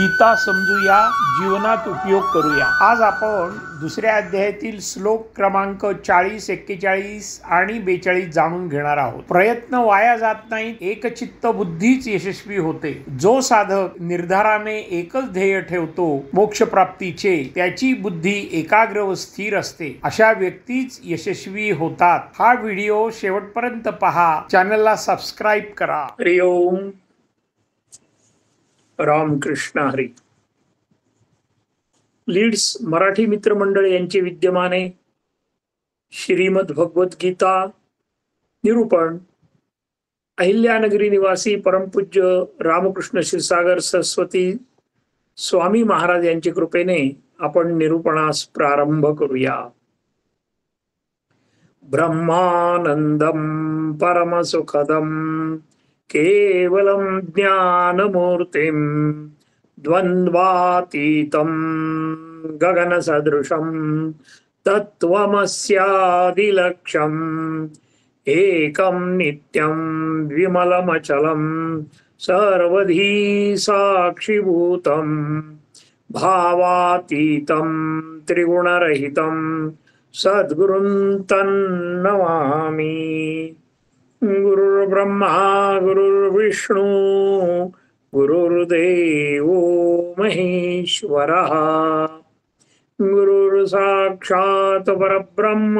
गीता समजूया, जीवनात उपयोग करूया। आज आपण दुसऱ्या अध्यायातील श्लोक क्रमांक 40, 41 आणि 42 जाणून घेणार आहोत। प्रयत्न वाया जात नाहीत, एकचित्त बुद्धीच यशस्वी होते। जो साधक निर्धाराने एकच ध्येय ठेवतो मोक्ष प्राप्तीचे, त्याची बुद्धी एकाग्र व स्थिर असते। अशा व्यक्तीच यशस्वी होतात। हा व्हिडिओ शेवटपर्यंत पहा, चॅनलला सबस्क्राईब करा। हरि ओम, रामकृष्ण हरी। लीड्स मराठी मित्रमंडळ यांचे विद्यमाने श्रीमद भगवत गीता निरूपण अहिल्यानगरी निवासी परमपूज्य रामकृष्ण क्षीरसागर सरस्वती स्वामी महाराज यांच्या कृपेने आपण निरूपणास प्रारंभ करूया। ब्रह्मानंदम परमसुखदम केवलम ज्ञानमूर्तिम द्वंद्वातीतं गगनसदृशं तत्त्वमस्यादिलक्ष्यम् एकं नित्यं विमलमचलं सर्वधी साक्षिभूतं भावातीतं त्रिगुणरहितं सद्गुरुं तन्नमामि। गुरुर्ब्रह्मा गुरुर्विष्णु गुरुर्देवो महेश्वरः गुरुर्साक्षात् परब्रह्म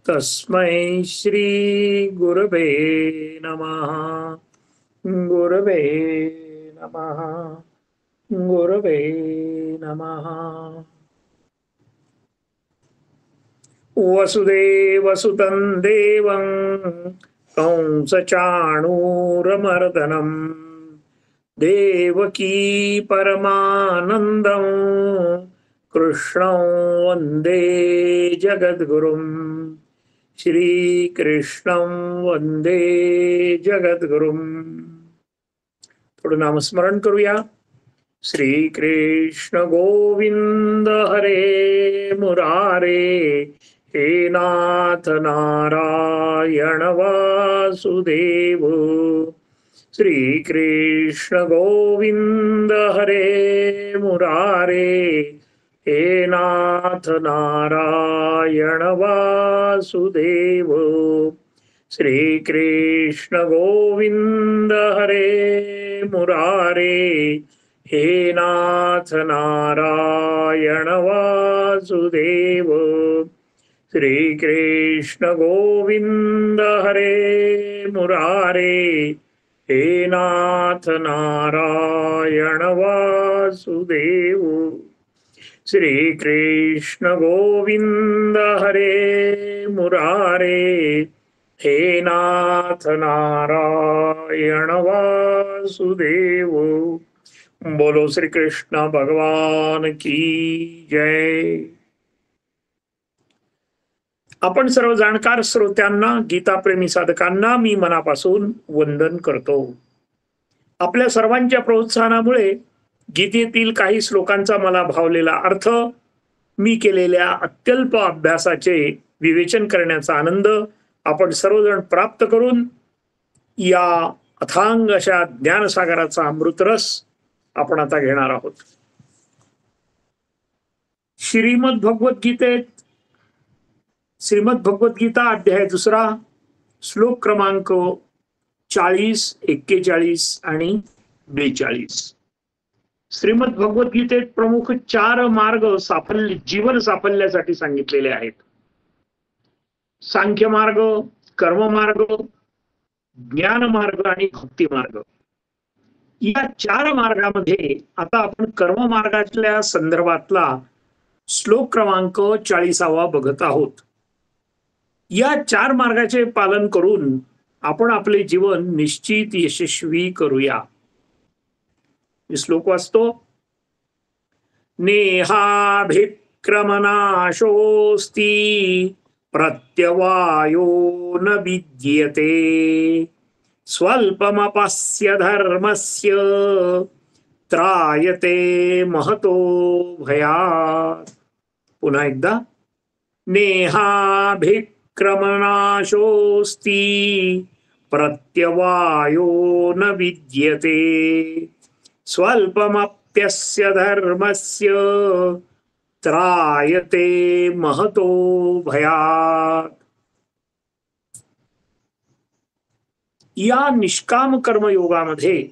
तस्मै श्री गुरवे नमः। गुरवे नमः, गुरवे नमः। वसुदेवसुतं देवं कंसचाणूरमर्दनं देवकी परमानन्दं कृष्णं वन्दे जगद्गुरुं। श्रीकृष्णं वन्दे जगद्गुरुं। थोडं नामस्मरण करूया। श्रीकृष्ण गोविंद हरे मुरारे, हे नाथ नारायण वासुदेव। श्रीकृष्ण गोविंद हरे मुरारे, हे नाथ नारायण वासुदेव। श्रीकृष्ण गोविंद हरे मुरारे, हे नाथ नारायण वासुदेव। श्रीकृष्ण गोविंद हरे मुरारे, हे नाथ नारायण वासुदेव। श्रीकृष्ण गोविंद हरे मुरारे, हे नाथ नारायण वासुदेव। बोलो श्री कृष्ण भगवान की जय। आपण सर्व जाणकार श्रोत्यांना, गीताप्रेमी साधकांना मी मनापासून वंदन करतो। आपल्या सर्वांच्या प्रोत्साहनामुळे गीतेतील काही श्लोकांचा मला भावलेला अर्थ मी केलेल्या अत्यल्प अभ्यासाचे विवेचन करण्याचा आनंद आपण सर्वजण प्राप्त करून या अथांग अशा ज्ञानसागराचा अमृतरस आपण आता घेणार आहोत। श्रीमद भगवत गीता अध्याय 2 श्लोक क्रमांक 40, 41 आणि 42। श्रीमद भगवत गीतेत प्रमुख 4 मार्ग जीवन साफल्यासाठी सांगितलेले आहेत। सांख्य मार्ग, कर्म मार्ग, ज्ञान मार्ग आणि भक्ती मार्ग। या 4 मार्गामध्ये आता आपण कर्म मार्गाच्या संदर्भातला श्लोक क्रमांक 40 बघत आहोत। या 4 मार्गाचे पालन करून आपण आपले जीवन निश्चित यशस्वी करूया। श्लोक वाचतो। नेहाभिक्रमनाशोस्ति प्रत्यवायो न विद्यते स्वल्पमपस्य धर्मस्य त्रायते महतो भयात्। पुन्हा एकदा। नेहाभिक्रमनाशोस्ति प्रत्यवायो न विद्यते स्वल्पमप्यस्य धर्मस्य त्रायते महतो भयात्. या निष्काम कर्मयोगामध्ये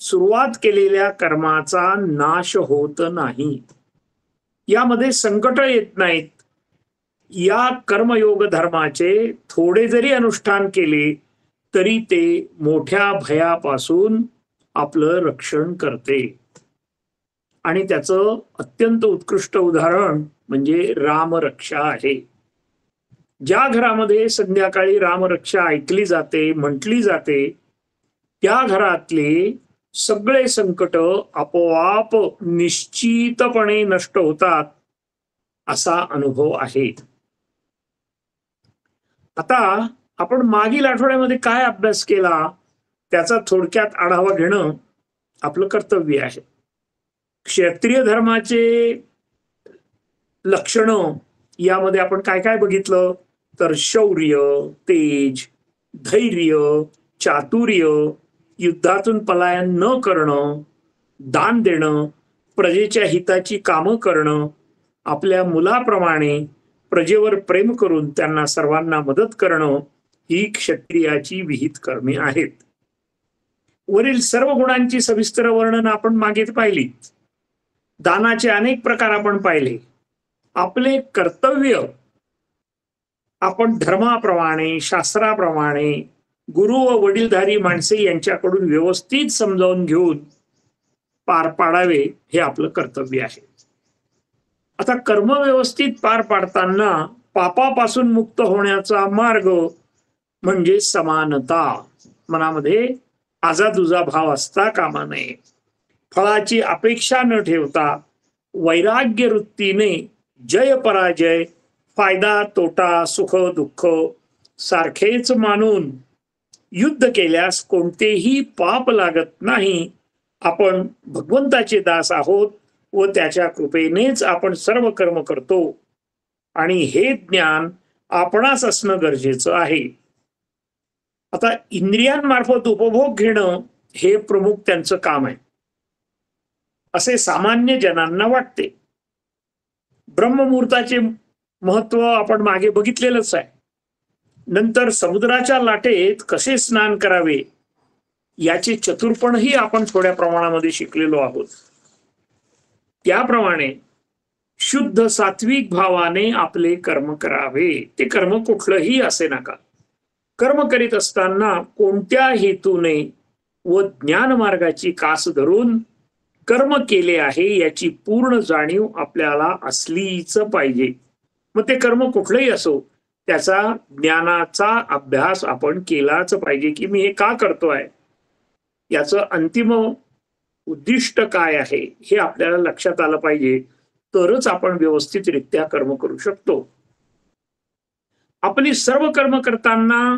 सुरुवात केलेल्या कर्माचा नाश होत नाही, यामध्ये संकट येत नाहीत. या कर्मयोग धर्माचे थोडे जरी अनुष्ठान केले तरी ते मोठ्या भयापासून आपलं रक्षण करते. आणि त्याचं अत्यंत उत्कृष्ट उदाहरण म्हणजे रामरक्षा आहे. ज्या घरामध्ये संध्याकाळी रामरक्षा ऐकली जाते, म्हटली जाते, त्या घरातले सगळे संकट आपोआप निश्चितपणे नष्ट होतात, असा अनुभव आहे. आता आपण मागील आठवड्यामध्ये काय अभ्यास केला त्याचा थोडक्यात आढावा घेणं आपलं कर्तव्य आहे. क्षत्रिय धर्माचे लक्षणं यामध्ये आपण काय काय बघितलं तर शौर्य, तेज, धैर्य, चातुर्य, युद्धातून पलायन न करणं, दान देणं, प्रजेच्या हिताची कामं करणं, आपल्या मुलाप्रमाणे प्रजेवर प्रेम करून त्यांना सर्वांना मदत करणं ही क्षत्रियाची विहित कर्मे आहेत. वरील सर्व गुणांची सविस्तर वर्णन आपण मागे पाहिली. दानाचे अनेक प्रकार आपण पाहिले. आपले कर्तव्य आपण धर्माप्रमाणे, शास्त्राप्रमाणे, गुरु व वडीलधारी माणसे यांच्याकडून व्यवस्थित समजावून घेऊन पार पाडावे हे आपलं कर्तव्य आहे. आता कर्म व्यवस्थित पार पाडताना पापापासून मुक्त होण्याचा मार्ग म्हणजे समानता. मनामध्ये आजादुजा भाव असता कामा नये. फळाची अपेक्षा न ठेवता वैराग्य वृत्तीने जय पराजय, फायदा तोटा, सुख दुःख सारखेच मानून युद्ध केल्यास कोणतेही पाप लागत नाही. आपण भगवंताचे दास आहोत व त्याच्या कृपेनेच आपण सर्व कर्म करतो आणि हे ज्ञान आपणास असणं गरजेचं आहे. आता इंद्रियांमार्फत उपभोग घेणं हे प्रमुख त्यांचं काम आहे असे सामान्य जनांना वाटते. ब्रह्ममुहूर्ताचे महत्व आपण मागे बघितलेलंच आहे. नंतर समुद्राच्या लाटेत कसे स्नान करावे याचे चतुरपणही आपण थोड्या प्रमाणामध्ये शिकलेलो आहोत. त्याप्रमाणे शुद्ध सात्विक भावाने आपले कर्म करावे. ते कर्म कुठलंही असे नका. कर्म करीत असताना कोणत्या हेतूने व ज्ञान मार्गाची कास धरून कर्म केले आहे याची पूर्ण जाणीव आपल्याला असलीच पाहिजे. मग ते कर्म कुठलंही असो त्याचा ज्ञानाचा अभ्यास आपण केलाच पाहिजे की मी हे का करतोय, याचं अंतिम उद्दिष्ट काय आहे हे आपल्याला लक्षात आलं पाहिजे. तरच आपण व्यवस्थितरित्या कर्म करू शकतो. आपली सर्व कर्म करताना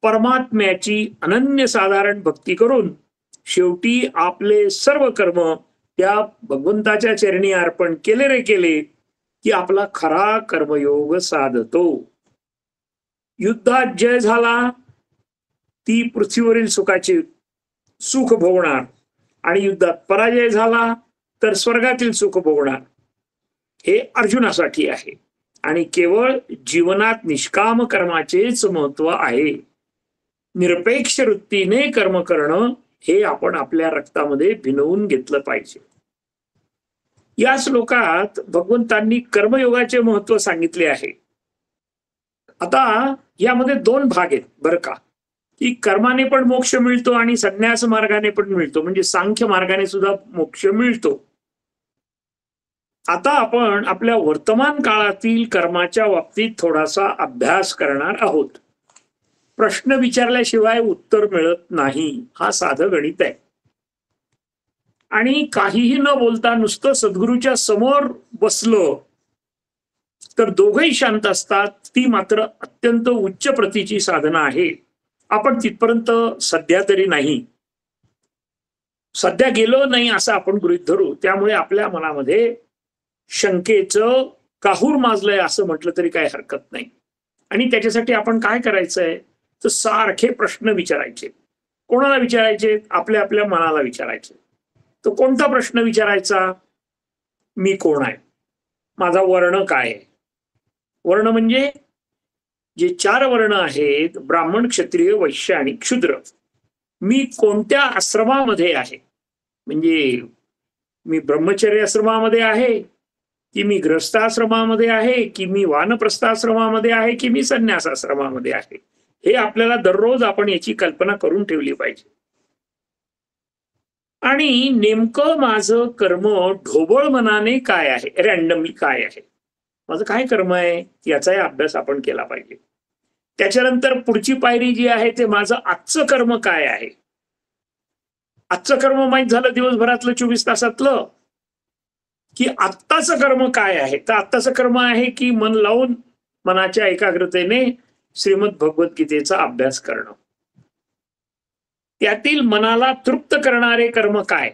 परमात्म्याची अनन्यसाधारण भक्ती करून शेवटी आपले सर्व कर्म त्या भगवंताच्या चरणी अर्पण केले रे केले की आपला खरा कर्मयोग साधतो. युद्धात जय झाला ती पृथ्वीवरील सुखाचे सुख भोगणार आणि युद्धात पराजय झाला तर स्वर्गातील सुख भोगणार. हे अर्जुनासाठी आहे आणि केवळ जीवनात निष्काम कर्माचेच महत्व आहे. निरपेक्ष वृत्तीने कर्म करणं हे आपण आपल्या रक्तामध्ये भिनवून घेतलं पाहिजे. या श्लोकात भगवंतांनी कर्मयोगाचे महत्व सांगितले आहे. आता यामध्ये दोन भाग आहेत बरं का, की कर्माने पण मोक्ष मिळतो आणि संन्यास मार्गाने पण मिळतो, म्हणजे सांख्य मार्गाने सुद्धा मोक्ष मिळतो. आता आपण आपल्या वर्तमान काळातील कर्माच्या बाबतीत थोडासा अभ्यास करणार आहोत. प्रश्न विचारल्याशिवाय उत्तर मिळत नाही, हा साधं गणित आहे. आणि काहीही न बोलता नुसतं सद्गुरूच्या समोर बसलं तर दोघंही शांत असतात. ती मात्र अत्यंत उच्च प्रतीची साधना आहे. आपण तिथपर्यंत सध्या तरी नाही, सध्या गेलो नाही असं आपण गृहीत धरू. त्यामुळे आपल्या मनामध्ये शंकेचं काहूर माजलंय असं म्हटलं तरी काही हरकत नाही. आणि त्याच्यासाठी आपण काय करायचंय तर सारखे प्रश्न विचारायचे. कोणाला विचारायचे? आपल्या आपल्या मनाला विचारायचे. तर कोणता प्रश्न विचारायचा? मी कोण आहे? माझा वर्ण काय आहे? वर्ण म्हणजे जे 4 वर्ण आहेत, ब्राह्मण, क्षत्रिय, वैश्य आणि क्षुद्र. मी कोणत्या आश्रमामध्ये आहे? म्हणजे मी ब्रह्मचर्य आश्रमामध्ये आहे, की मी ग्रस्ताश्रमामध्ये आहे, की मी वानप्रस्थाश्रमामध्ये आहे, की मी संन्यासाश्रमामध्ये आहे? हे आपल्याला दररोज आपण याची कल्पना करून ठेवली पाहिजे. आणि नेमकं माझं कर्म ढोबळ मनाने काय आहे, रॅन्डमली काय आहे, माझं काय कर्म आहे, याचाही अभ्यास आपण केला पाहिजे. त्याच्यानंतर पुढची पायरी जी आहे ते माझं आजचं कर्म काय आहे. आजचं कर्म माहीत झालं दिवसभरातलं 24 तासातलं, की आत्ताचं कर्म काय आहे. तर आत्ताचं कर्म आहे की मन लावून मनाच्या एकाग्रतेने श्रीमद भगवद्गीतेचा अभ्यास करणं. त्यातील मनाला तृप्त करणारे कर्म काय.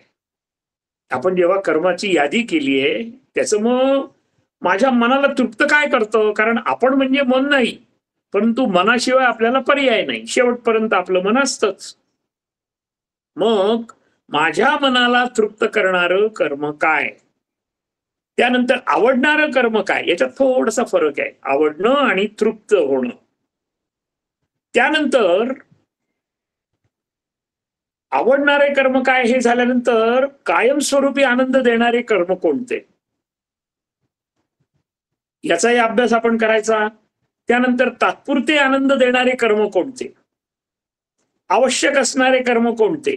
आपण जेव्हा कर्माची यादी केली आहे त्याचं मग माझ्या मनाला तृप्त काय करतं, कारण आपण म्हणजे मन नाही, परंतु मनाशिवाय आपल्याला पर्याय नाही, शेवटपर्यंत आपलं मन असतंच. मग माझ्या मनाला तृप्त करणारं कर्म काय. त्यानंतर आवडणारं कर्म काय, याच्यात थोडासा फरक आहे, आवडणं आणि तृप्त होणं. त्यानंतर आवडणारे कर्म काय हे झाल्यानंतर कायमस्वरूपी आनंद देणारे कर्म कोणते, याचाही अभ्यास आपण करायचा. त्यानंतर तात्पुरते आनंद देणारे कर्म कोणते, आवश्यक असणारे कर्म कोणते,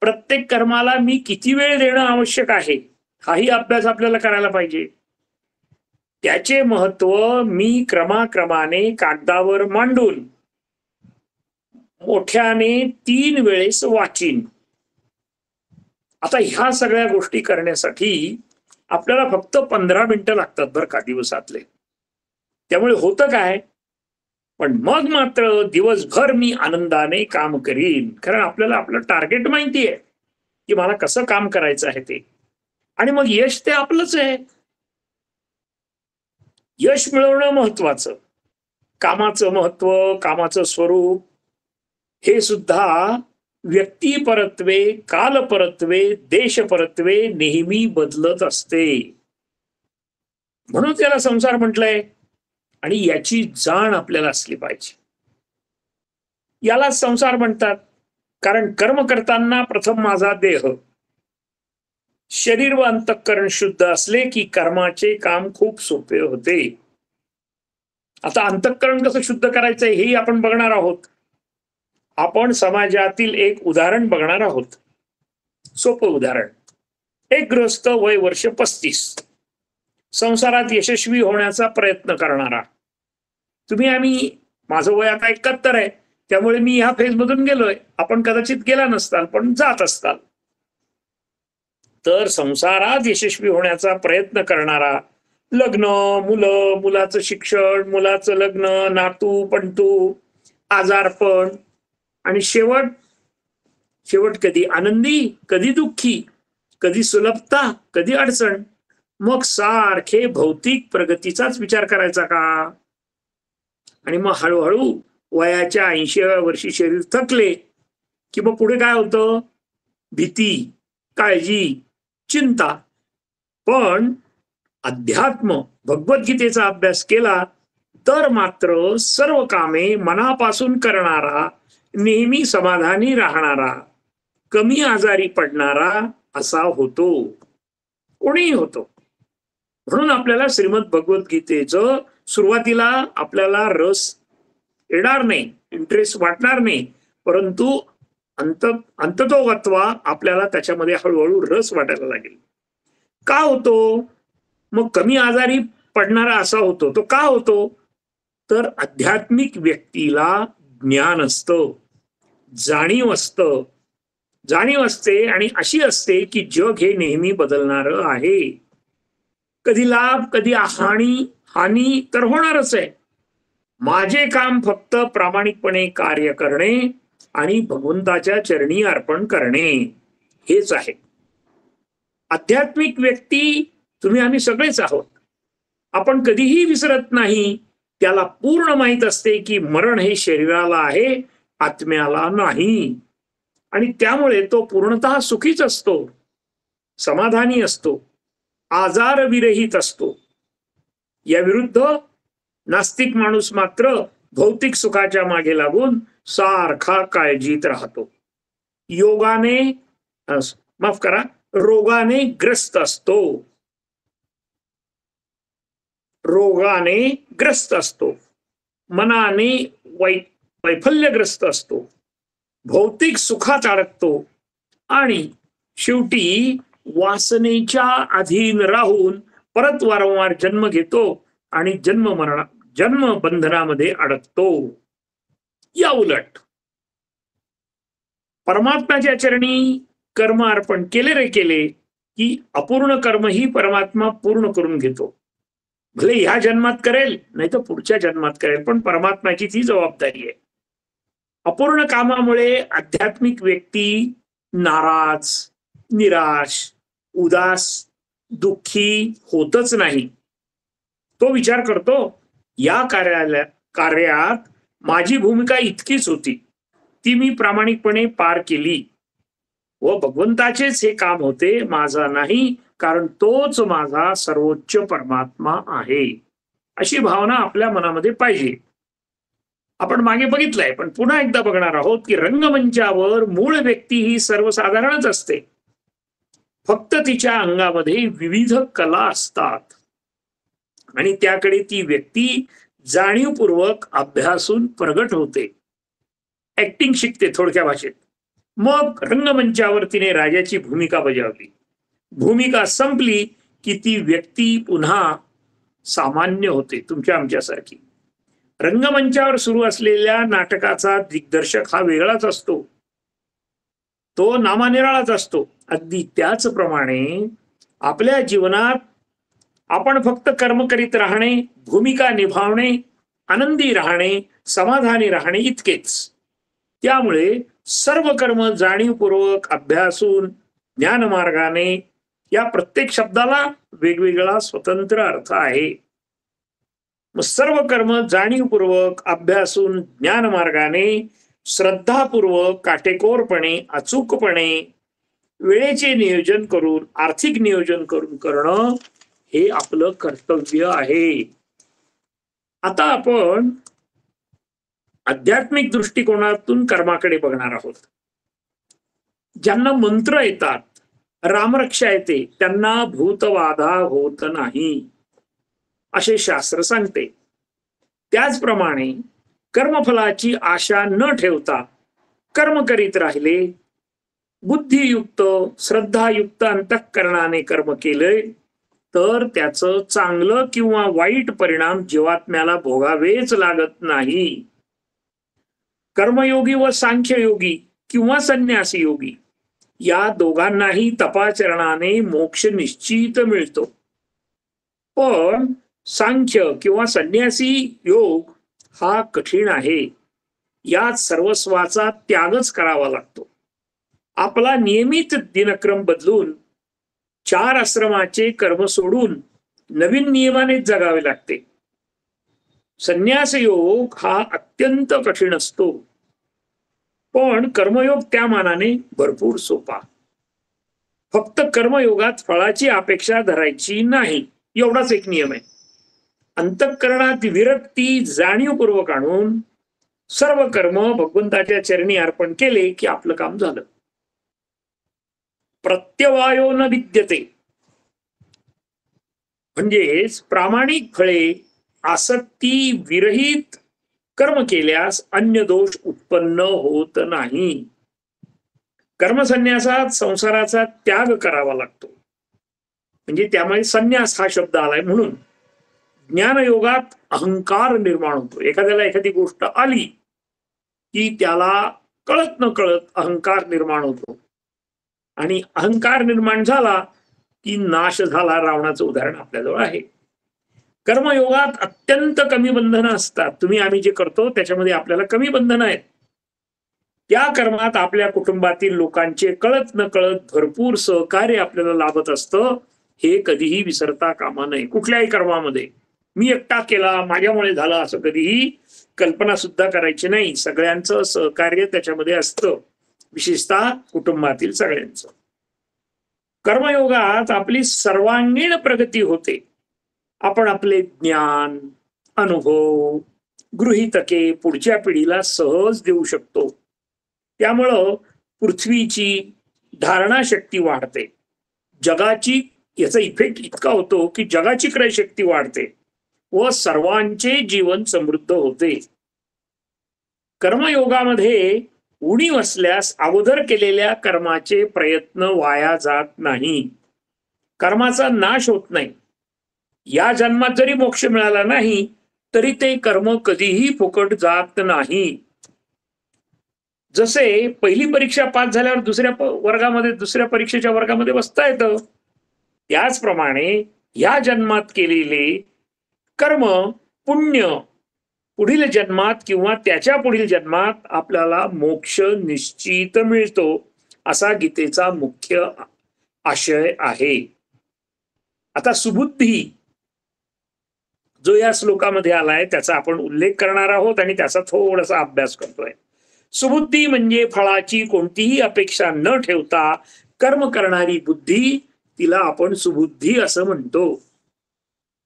प्रत्येक कर्माला मी किती वेळ देणं आवश्यक आहे, हाही अभ्यास आपल्याला करायला पाहिजे. त्याचे महत्व मी क्रमाक्रमाने कागदावर मांडून मोठ्याने 3 वेळेस वाचीन. आता ह्या सगळ्या गोष्टी करण्यासाठी आपल्याला फक्त 15 मिनिटं लागतात बरं का दिवसातले. त्यामुळे होतं काय, पण मग मात्र दिवसभर मी आनंदाने काम करीन, कारण आपल्याला आपलं टार्गेट माहिती आहे की मला कसं काम करायचं आहे ते. आणि मग यश ते आपलंच आहे. यश मिळवणं महत्वाचं, कामाचं महत्व, कामाचं स्वरूप हे सुद्धा व्यक्तिपरत्वे, कालपरत्वे, देशपरत्वे नेहमी बदलत असते. म्हणून त्याला संसार म्हटलंय. आणि याची जाण आपल्याला असली पाहिजे. याला संसार म्हणतात, कारण कर्म करताना प्रथम माझा देह, शरीर व अंतःकरण शुद्ध असले की कर्माचे काम खूप सोपे होते. आता अंतःकरण कसं शुद्ध करायचंय हेही आपण बघणार आहोत. आपण समाजातील एक उदाहरण बघणार आहोत, सोपं उदाहरण. एक गृहस्थ, वय वर्ष 35, संसारात यशस्वी होण्याचा प्रयत्न करणारा. आम्ही माझं वय आता 71 आहे, त्यामुळे मी ह्या फेज मधून गेलोय, आपण कदाचित गेला नसताल पण जात असताल. तर संसारात यशस्वी होण्याचा प्रयत्न करणारा, लग्न, मुलं, मुलाचं शिक्षण, मुलाचं लग्न, नातू पणतू, आजारपण, आणि शेवट कधी आनंदी, कधी दुःखी, कधी सुलभता, कधी अडचण. मग सारखे भौतिक प्रगतीचाच विचार करायचा का. आणि मग हळूहळू वयाच्या 80व्या वर्षी शरीर थकले की मग पुढे काय होतं, भीती, काळजी, चिंता. पण अध्यात्म, भगवद्गीतेचा अभ्यास केला तर मात्र सर्व कामे मनापासून करणारा, नेहमी समाधानी राहणारा, कमी आजारी पडणारा असा होतो, कोणीही होतो. म्हणून आपल्याला श्रीमद भगवद्गीतेचं सुरुवातीला आपल्याला रस येणार नाही, इंटरेस्ट वाटणार नाही, परंतु अंततोगत्वा आपल्याला त्याच्यामध्ये हळूहळू रस वाटायला लागेल. का होतो, मग कमी आजारी पडणारा असा होतो. तो का होतो, तर आध्यात्मिक व्यक्तीला ज्ञान असतं, जाणीव असते, आणि अशी असते की जग हे नेहमी बदलणारं आहे. कधी लाभ, कधी हानी तर होणारच आहे. माझे काम फक्त प्रामाणिकपणे कार्य करणे आणि भगवंताच्या चरणी अर्पण करणे हेच आहे. आध्यात्मिक व्यक्ती आम्ही सगळेच आहोत. आपण कधीही विसरत नाही, त्याला पूर्ण माहित असते की मरण हे शरीराला आहे, आत्म्याला नाही. आणि त्यामुळे तो पूर्णतः सुखीच असतो, समाधानी असतो, आजारविरहित असतो. या विरुद्ध नास्तिक माणूस मात्र भौतिक सुखाच्या मागे लागून सारखा काळजीत राहतो. योगाने माफ करा, रोगाने ग्रस्त असतो. रोगाने ग्रस्त असतो, मनाने वैफल्यग्रस्त असतो, भौतिक सुखात अडकतो आणि शेवटी वासनेच्या अधीन राहून परत वारंवार जन्म घेतो आणि जन्म बंधनामध्ये अडकतो. या उलट परमात्म्याच्या चरणी कर्म अर्पण केले रे केले की अपूर्ण कर्मही परमात्मा पूर्ण करून घेतो. भले ह्या जन्मात करेल नाही तर पुढच्या जन्मात करेल, पण परमात्म्याची ती जबाबदारी आहे. अपूर्ण कामामुळे आध्यात्मिक व्यक्ती नाराज, निराश, उदास, दुःखी होतच नाही. तो विचार करतो, या कार्यात माझी भूमिका इतकीच होती, ती मी प्रामाणिकपणे पार केली व भगवंताचेच हे काम होते, माझा नाही, कारण तोच माझा सर्वोच्च परमात्मा आहे. अशी भावना आपल्या मनामध्ये पाहिजे. आपण मागे बघितलंय, पण पुन्हा एकदा बघणार आहोत की रंगमंचावर मूळ व्यक्ती ही सर्वसाधारणच असते, फक्त तिच्या अंगामध्ये विविध कला असतात आणि त्याकडे ती व्यक्ती जाणीवपूर्वक अभ्यासून प्रगट होते, ऍक्टिंग शिकते थोडक्या भाषेत. मग रंगमंचावर तिने राजाची भूमिका बजावली. भूमिका संपली की ती व्यक्ती पुन्हा सामान्य होते, तुमच्या आमच्यासारखी. रंगमंचावर सुरू असलेल्या नाटकाचा दिग्दर्शक हा वेगळाच असतो, तो नामानिराळाच असतो. अगदी त्याचप्रमाणे आपल्या जीवनात आपण फक्त कर्म करीत राहणे, भूमिका निभावणे, आनंदी राहणे, समाधानी राहणे इतकेच. त्यामुळे सर्व कर्म जाणीवपूर्वक अभ्यासून ज्ञानमार्गाने, या प्रत्येक शब्दाला वेगवेगळा स्वतंत्र अर्थ आहे. मग सर्व कर्म जाणीवपूर्वक अभ्यासून ज्ञानमार्गाने, श्रद्धापूर्वक, काटेकोरपणे, अचूकपणे, वेळेचे नियोजन करून, आर्थिक नियोजन करून करणं हे आपलं कर्तव्य आहे. आता आपण आध्यात्मिक दृष्टिकोनातून कर्माकडे बघणार आहोत. ज्यांना मंत्र येतात, रामरक्षा येते, त्यांना भूतबाधा होत नाही असे शास्त्र सांगते. त्याचप्रमाणे कर्मफलाची आशा न ठेवता कर्म करीत राहिले, बुद्धियुक्त, श्रद्धायुक्त अंतःकरणाने कर्म केले तर त्याचं चांगलं किंवा वाईट परिणाम जीवात्म्याला भोगावेच लागत नाही. कर्मयोगी व सांख्ययोगी किंवा संन्यासी योगी या दोघांनाही तपाचरणाने मोक्ष निश्चित मिळतो. पण सांख्य किंवा संन्यासी योग हा कठीण आहे. यात सर्वस्वाचा त्यागच करावा लागतो. आपला नियमित दिनक्रम बदलून 4 आश्रमाचे कर्म सोडून नवीन नियमाने जगावे लागते. संन्यास योग हा अत्यंत कठीण असतो, पण कर्मयोग त्या मानाने भरपूर सोपा. फक्त कर्मयोगात फळाची अपेक्षा धरायची नाही, एवढाच एक नियम आहे. अंतःकरणात विरक्ती जाणीवपूर्वक आणून सर्व कर्म भगवंताच्या चरणी अर्पण केले की आपलं काम झालं. प्रत्यवायो न विद्यते म्हणजेच प्रामाणिक फळे आसक्ती विरहित कर्म केल्यास अन्य दोष उत्पन्न होत नाही. कर्मसन्यासात संसाराचा त्याग करावा लागतो, म्हणजे त्यामुळे संन्यास हा शब्द आलाय. म्हणून ज्ञानयोगात अहंकार निर्माण होतो. एखाद्याला एखादी गोष्ट आली की त्याला कळत न कळत अहंकार निर्माण होतो, आणि अहंकार निर्माण झाला की नाश झाला. रावणाचं उदाहरण आपल्याजवळ आहे. कर्मयोगात अत्यंत कमी बंधनं असतात. तुम्ही आम्ही जे करतो त्याच्यामध्ये आपल्याला कमी बंधनं आहेत. त्या कर्मात आपल्या कुटुंबातील लोकांचे कळत न कळत भरपूर सहकार्य आपल्याला लाभत असतं. हे कधीही विसरता कामा नये. कुठल्याही कर्मामध्ये मी एकटा केला, माझ्यामुळे झालं असं कधीही कल्पना सुद्धा करायची नाही. सगळ्यांचं सहकार्य त्याच्यामध्ये असतं. विशेषतः कुटुंबातील सगळ्यांचं. कर्मयोगात आपली सर्वांगीण प्रगती होते. आपण आपले ज्ञान, अनुभव, गृहीतके पुढच्या पिढीला सहज देऊ शकतो. त्यामुळं पृथ्वीची धारणा शक्ती वाढते. जगाची याचा इफेक्ट इतका होतो की जगाची क्रयशक्ती वाढते व सर्वांचे जीवन समृद्ध होते. कर्मयोगामध्ये उणीव असल्यास अगोदर केलेल्या कर्माचे प्रयत्न वाया जात नाही. कर्माचा नाश होत नाही. या जन्मात जरी मोक्ष मिळाला नाही तरी ते कर्म कधीही फुकट जात नाही. जसे पहिली परीक्षा पास झाल्यावर दुसऱ्या परीक्षेच्या वर्गामध्ये बसता येतं, त्याचप्रमाणे या जन्मात केलेले कर्म पुण्य पुढील जन्मात किंवा त्याच्या पुढील जन्मात आपल्याला मोक्ष निश्चित मिळतो, असा गीतेचा मुख्य आशय आहे. आता सुबुद्धी जो या श्लोकामध्ये आलाय त्याचा आपण उल्लेख करणार आहोत आणि त्याचा थोडासा अभ्यास करतोय. सुबुद्धी म्हणजे फळाची कोणतीही अपेक्षा न ठेवता कर्म करणारी बुद्धी, तिला आपण सुबुद्धी असं म्हणतो.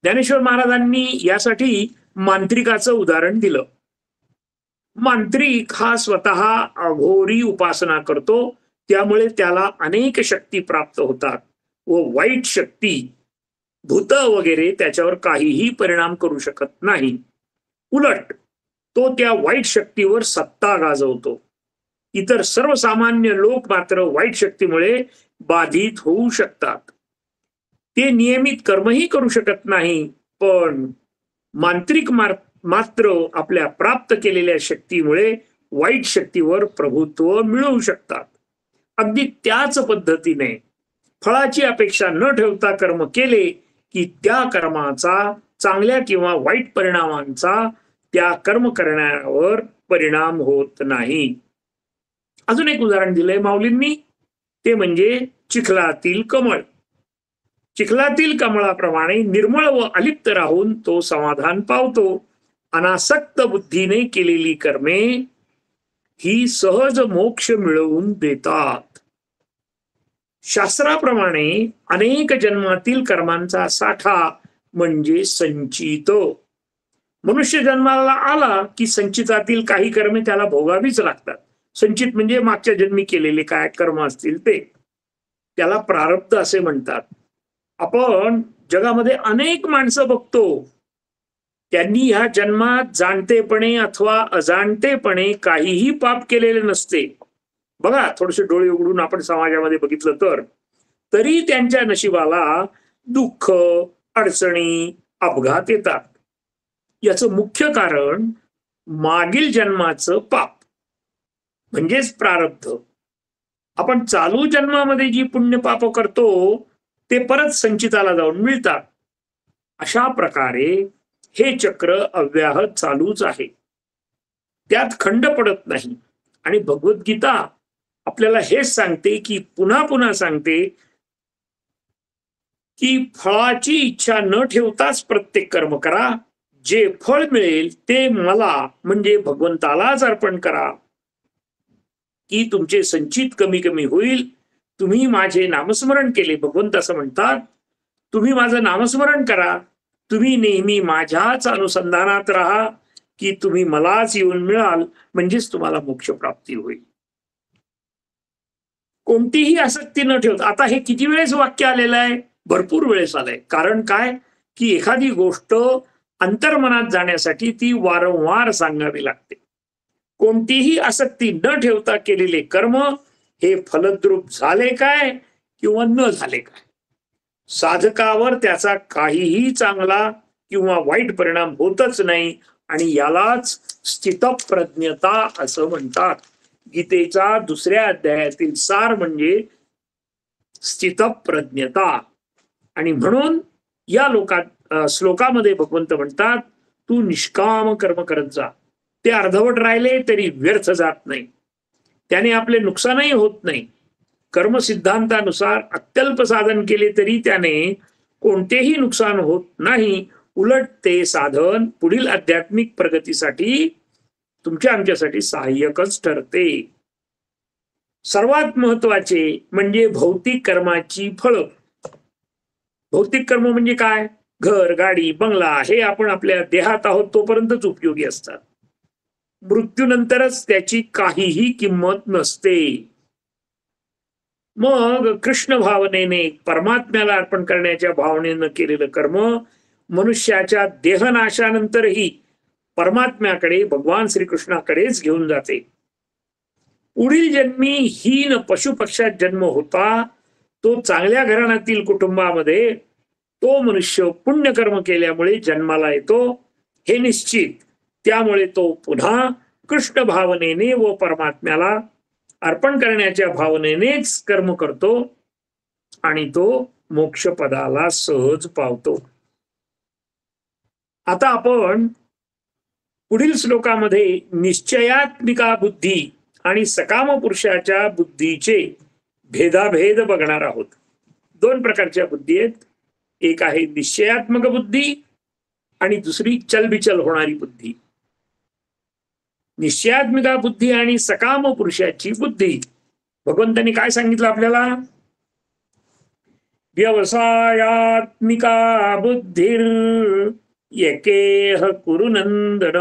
ज्ञानेश्वर महाराजांनी यासाठी मांत्रिकाचं उदाहरण दिलं. मांत्रिक हा स्वतः अघोरी उपासना करतो, त्यामुळे त्याला अनेक शक्ती प्राप्त होतात व वाईट शक्ती, भूत वगैरे त्याच्यावर काहीही परिणाम करू शकत नाही. उलट तो त्या वाईट शक्तीवर सत्ता गाजवतो. इतर सर्वसामान्य लोक मात्र वाईट शक्तीमुळे बाधित होऊ शकतात. ते नियमित कर्मही करू शकत नाही, पण मांत्रिक मात्र आपल्या प्राप्त केलेल्या शक्तीमुळे वाईट शक्तीवर प्रभुत्व मिळवू शकतात. अगदी त्याच पद्धतीने फळाची अपेक्षा न ठेवता कर्म केले की त्या कर्माचा चांगल्या किंवा वाईट परिणामांचा त्या कर्म करण्यावर परिणाम होत नाही. अजून एक उदाहरण दिलंय माऊलींनी, ते म्हणजे चिखलातील कमळ. चिखलातील कमळाप्रमाणे निर्मळ व अलिप्त राहून तो समाधान पावतो. अनासक्त बुद्धीने केलेली कर्मे ही सहज मोक्ष मिळवून देतात. शास्त्राप्रमाणे अनेक जन्मातील कर्मांचा साठा म्हणजे संचित. मनुष्य जन्माला आला की संचितातील काही कर्मे त्याला भोगावीच लागतात. संचित म्हणजे मागच्या जन्मी केलेले काय कर्म असतील ते, त्याला प्रारब्ध असे म्हणतात. आपण जगामध्ये अनेक माणसं बघतो, त्यांनी ह्या जन्मात जाणतेपणे अथवा अजाणतेपणे काहीही पाप केलेले नसते. बघा, थोडेसे डोळे उघडून आपण समाजामध्ये बघितलं तर तरी त्यांच्या नशिबाला दुःख, अडचणी, अपघात येतात. याचं मुख्य कारण मागील जन्माचं पाप म्हणजेच प्रारब्ध. आपण चालू जन्मामध्ये जी पुण्य पाप करतो ते परत संचिताला जाऊन मिळतात. अशा प्रकारे हे चक्र अव्याहत चालूच आहे, त्यात खंड पडत नाही. आणि भगवद्गीता आपल्याला हेच सांगते की पुन्हा पुन्हा सांगते की फळाची इच्छा न ठेवताच प्रत्येक कर्म करा. जे फळ मिळेल ते मला म्हणजे भगवंतालाच अर्पण करा, की तुमचे संचित कमी कमी होईल. तुम्ही माझे नामस्मरण केले, भगवंत असं म्हणतात, तुम्ही माझं नामस्मरण करा, तुम्ही नेहमी माझ्याच अनुसंधानात राहा, की तुम्ही मलाच येऊन मिळाल, म्हणजेच तुम्हाला मोक्ष प्राप्ती होईल. कोणतीही आसक्ती न ठेवता. आता हे किती वेळेस वाक्य आलेलं आहे? भरपूर वेळेस आलंय. कारण काय की एखादी गोष्ट अंतर्मनात जाण्यासाठी ती वारंवार सांगावी लागते. कोणतीही आसक्ती न ठेवता केलेले कर्म हे फलद्रूप झाले काय किंवा न झाले काय, साधकावर त्याचा काहीही चांगला किंवा वाईट परिणाम होतच नाही. आणि यालाच स्थितप्रज्ञता असं म्हणतात. गीतेचा दुसऱ्या अध्यायातील सार म्हणजे स्थितप्रज्ञता. आणि म्हणून या श्लोकामध्ये भगवंत म्हणतात, तू निष्काम कर्म करत जा. ते अर्धवट राहिले तरी व्यर्थ जात नाही, त्याने आपले नुकसानही होत नाही. कर्म सिद्धांतानुसार अत्यल्प साधन केले तरी त्याने कोणतेही नुकसान होत नाही. उलट ते साधन पुढील आध्यात्मिक प्रगतीसाठी तुमच्या आमच्यासाठी सहाय्यकच ठरते. सर्वात महत्वाचे म्हणजे भौतिक कर्माची फळं. भौतिक कर्म म्हणजे काय? घर, गाडी, बंगला हे आपण आपल्या देहात आहोत तोपर्यंतच उपयोगी असतात. मृत्यूनंतरच त्याची काहीही किंमत नसते. मग कृष्ण भावनेने परमात्म्याला अर्पण करण्याच्या भावनेनं केलेलं कर्म मनुष्याच्या देहनाशानंतरही परमात्म्याकडे, भगवान श्रीकृष्णाकडेच घेऊन जाते. पुढील जन्मी हीन पशुपक्षात जन्म होता तो चांगल्या घराण्यातील कुटुंबामध्ये तो मनुष्य पुण्यकर्म केल्यामुळे जन्माला येतो हे निश्चित. त्यामुळे तो पुन्हा कृष्ण भावनेने व परमात्म्याला अर्पण करण्याच्या भावनेनेच कर्म करतो आणि तो मोक्षपदाला सहज पावतो. आता आपण पुढील श्लोकामध्ये निश्चयात्मिका बुद्धी आणि सकाम पुरुषाच्या बुद्धीचे भेदाभेद बघणार आहोत. दोन प्रकारच्या बुद्धी आहेत. एक आहे निश्चयात्मक बुद्धी आणि दुसरी चलबिचल होणारी बुद्धी. निश्चयात्मिका बुद्धी आणि सकाम पुरुषाची बुद्धी. भगवंतांनी काय सांगितलं आपल्याला? व्यवसायात्मिका बुद्धिर एकेह कुरु नंदन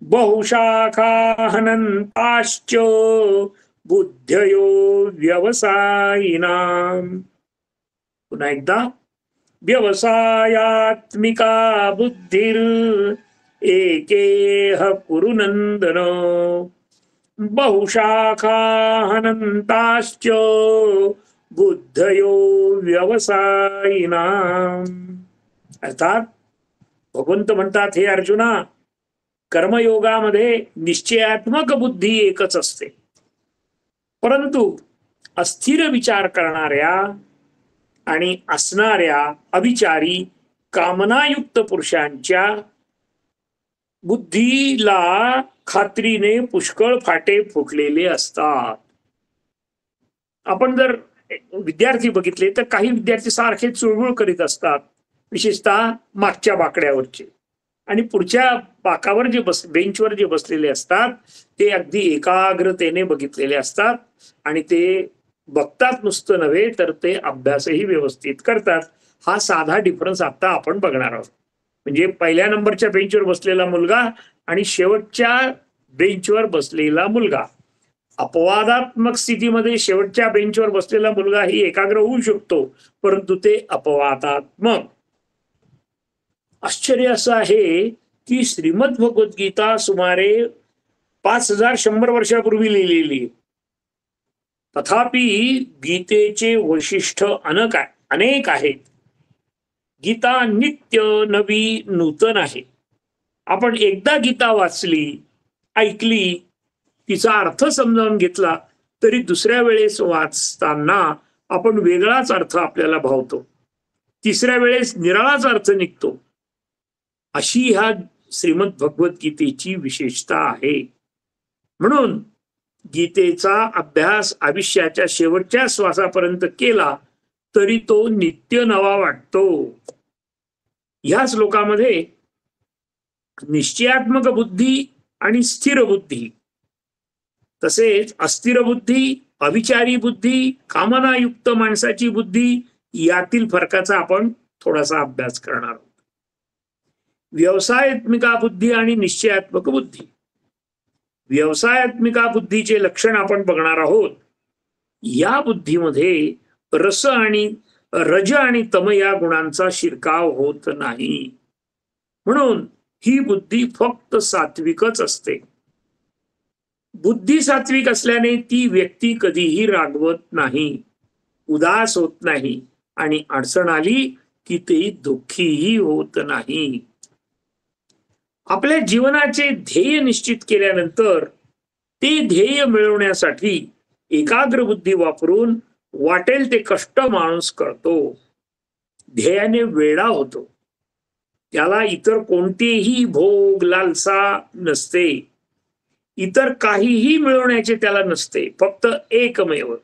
बहुशाखाहनंताश्च बुद्धयो व्यवसायिनाम. पुन्हा एकदा व्यवसायात्मिका बुद्धिर एकेह कुरु नंदन बहुशाखाहनंताश्च बुद्धयो व्यवसायिनाम. अर्थात भगवंत म्हणतात, हे अर्जुना, कर्मयोगामध्ये निश्चयात्मक बुद्धी एकच असते, परंतु अस्थिर विचार करणाऱ्या आणि असणाऱ्या अविचारी कामनायुक्त पुरुषांच्या बुद्धीला खात्रीने पुष्कळ फाटे फुटलेले असतात. आपण जर विद्यार्थी बघितले तर काही विद्यार्थी सारखे चुळबुळ करीत असतात, विशेषतः मागच्या बाकड्यावरचे, आणि पुढच्या बाकावर जे बेंचवर जे बसलेले असतात ते अगदी एकाग्रतेने बघितलेले असतात आणि ते बघतात नुसतं नव्हे तर ते अभ्यासही व्यवस्थित करतात. हा साधा डिफरन्स आता आपण बघणार आहोत. म्हणजे पहिल्या नंबरच्या बेंचवर बसलेला मुलगा आणि शेवटच्या बेंचवर बसलेला मुलगा, अपवादात्मक स्थितीमध्ये शेवटच्या बेंचवर बसलेला मुलगा ही एकाग्र होऊ शकतो, परंतु ते अपवादात्मक. आश्चर्य असं आहे की श्रीमद भगवद्गीता सुमारे 5100 वर्षापूर्वी लिहिलेली, तथापि गीतेचे वैशिष्ट्य अनेक आहेत. गीता नित्य नवी नूतन आहे. आपण एकदा गीता वाचली, ऐकली, तिचा अर्थ समजावून घेतला तरी दुसऱ्या वेळेस वाचताना आपण वेगळाच अर्थ आपल्याला भावतो, तिसऱ्या वेळेस निराळाच अर्थ निघतो. अशी ह्या श्रीमद भगवद्गीतेची विशेषता आहे. म्हणून गीतेचा अभ्यास आयुष्याच्या शेवटच्या श्वासापर्यंत केला तरी तो नित्य नवा वाटतो. ह्या श्लोकामध्ये निश्चयात्मक बुद्धी आणि स्थिर बुद्धी, तसेच अस्थिर बुद्धी, अविचारी बुद्धी, कामनायुक्त माणसाची बुद्धी यातील फरकाचा आपण थोडासा अभ्यास करणार आहोत. व्यवसायात्मिका बुद्धी आणि निश्चयात्मक बुद्धी. व्यवसायात्मिका बुद्धीचे लक्षण आपण बघणार आहोत. या बुद्धीमध्ये रस आणि रज आणि तम या गुणांचा शिरकाव होत नाही, म्हणून ही बुद्धी फक्त सात्विकच असते. बुद्धी सात्विक असल्याने ती व्यक्ती कधीही रागवत नाही, उदास होत नाही आणि अडचण आली की ती दुःखीही होत नाही. आपल्या जीवनाचे ध्येय निश्चित केल्यानंतर ते ध्येय मिळवण्यासाठी एकाग्र बुद्धी वापरून वाटेल ते कष्ट माणूस करतो, ध्येयाने वेडा होतो. त्याला इतर कोणतेही भोग लालसा नसते, इतर काहीही मिळवण्याचे त्याला नसते, फक्त एकमेव.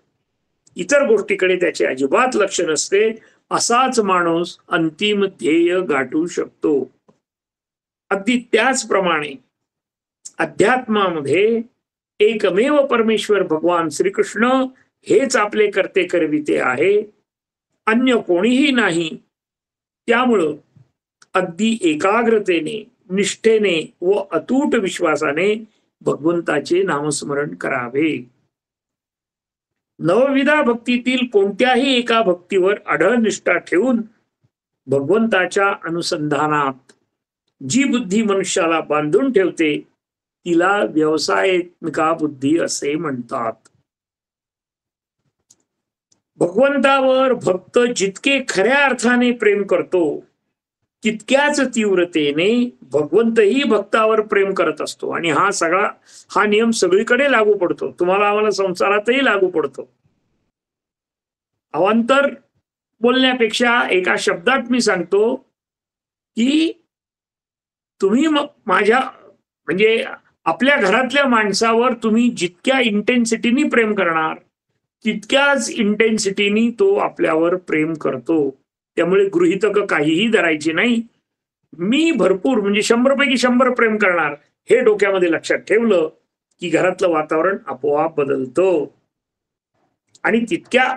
इतर गोष्टीकडे त्याचे अजिबात लक्ष नसते. असाच माणूस अंतिम ध्येय गाठू शकतो. अगदी त्याचप्रमाणे अध्यात्मामध्ये एकमेव परमेश्वर भगवान श्रीकृष्ण हेच आपले करते करविते आहे, अन्य कोणीही नाही. त्यामुळं अगदी एकाग्रतेने, निष्ठेने व अतूट विश्वासाने भगवंताचे नामस्मरण करावे. नवविधा भक्तीतील कोणत्याही एका भक्तीवर अढळ निष्ठा ठेवून भगवंताच्या अनुसंधानात जी बुद्धी मनुष्याला बांधून ठेवते तिला व्यवसायिका बुद्धी असे म्हणतात. भगवंतावर भक्त जितके खऱ्या अर्थाने प्रेम करतो तितक्याच तीव्रतेने भगवंतही भक्तावर प्रेम करत असतो. आणि हा नियम सगळीकडे लागू पडतो, तुम्हाला आम्हाला संसारातही लागू पडतो. अवांतर बोलण्यापेक्षा एका शब्दात मी सांगतो की तुम्ही माझ्या म्हणजे आपल्या घरातल्या माणसावर तुम्ही जितक्या इंटेन्सिटीनी प्रेम करणार तितक्याच इंटेन्सिटीनी तो आपल्यावर प्रेम करतो. त्यामुळे गृहीतक काहीही धरायची नाही. मी भरपूर म्हणजे 100 पैकी 100 प्रेम करणार हे डोक्यामध्ये लक्षात ठेवलं की घरातलं वातावरण आपोआप बदलतं. आणि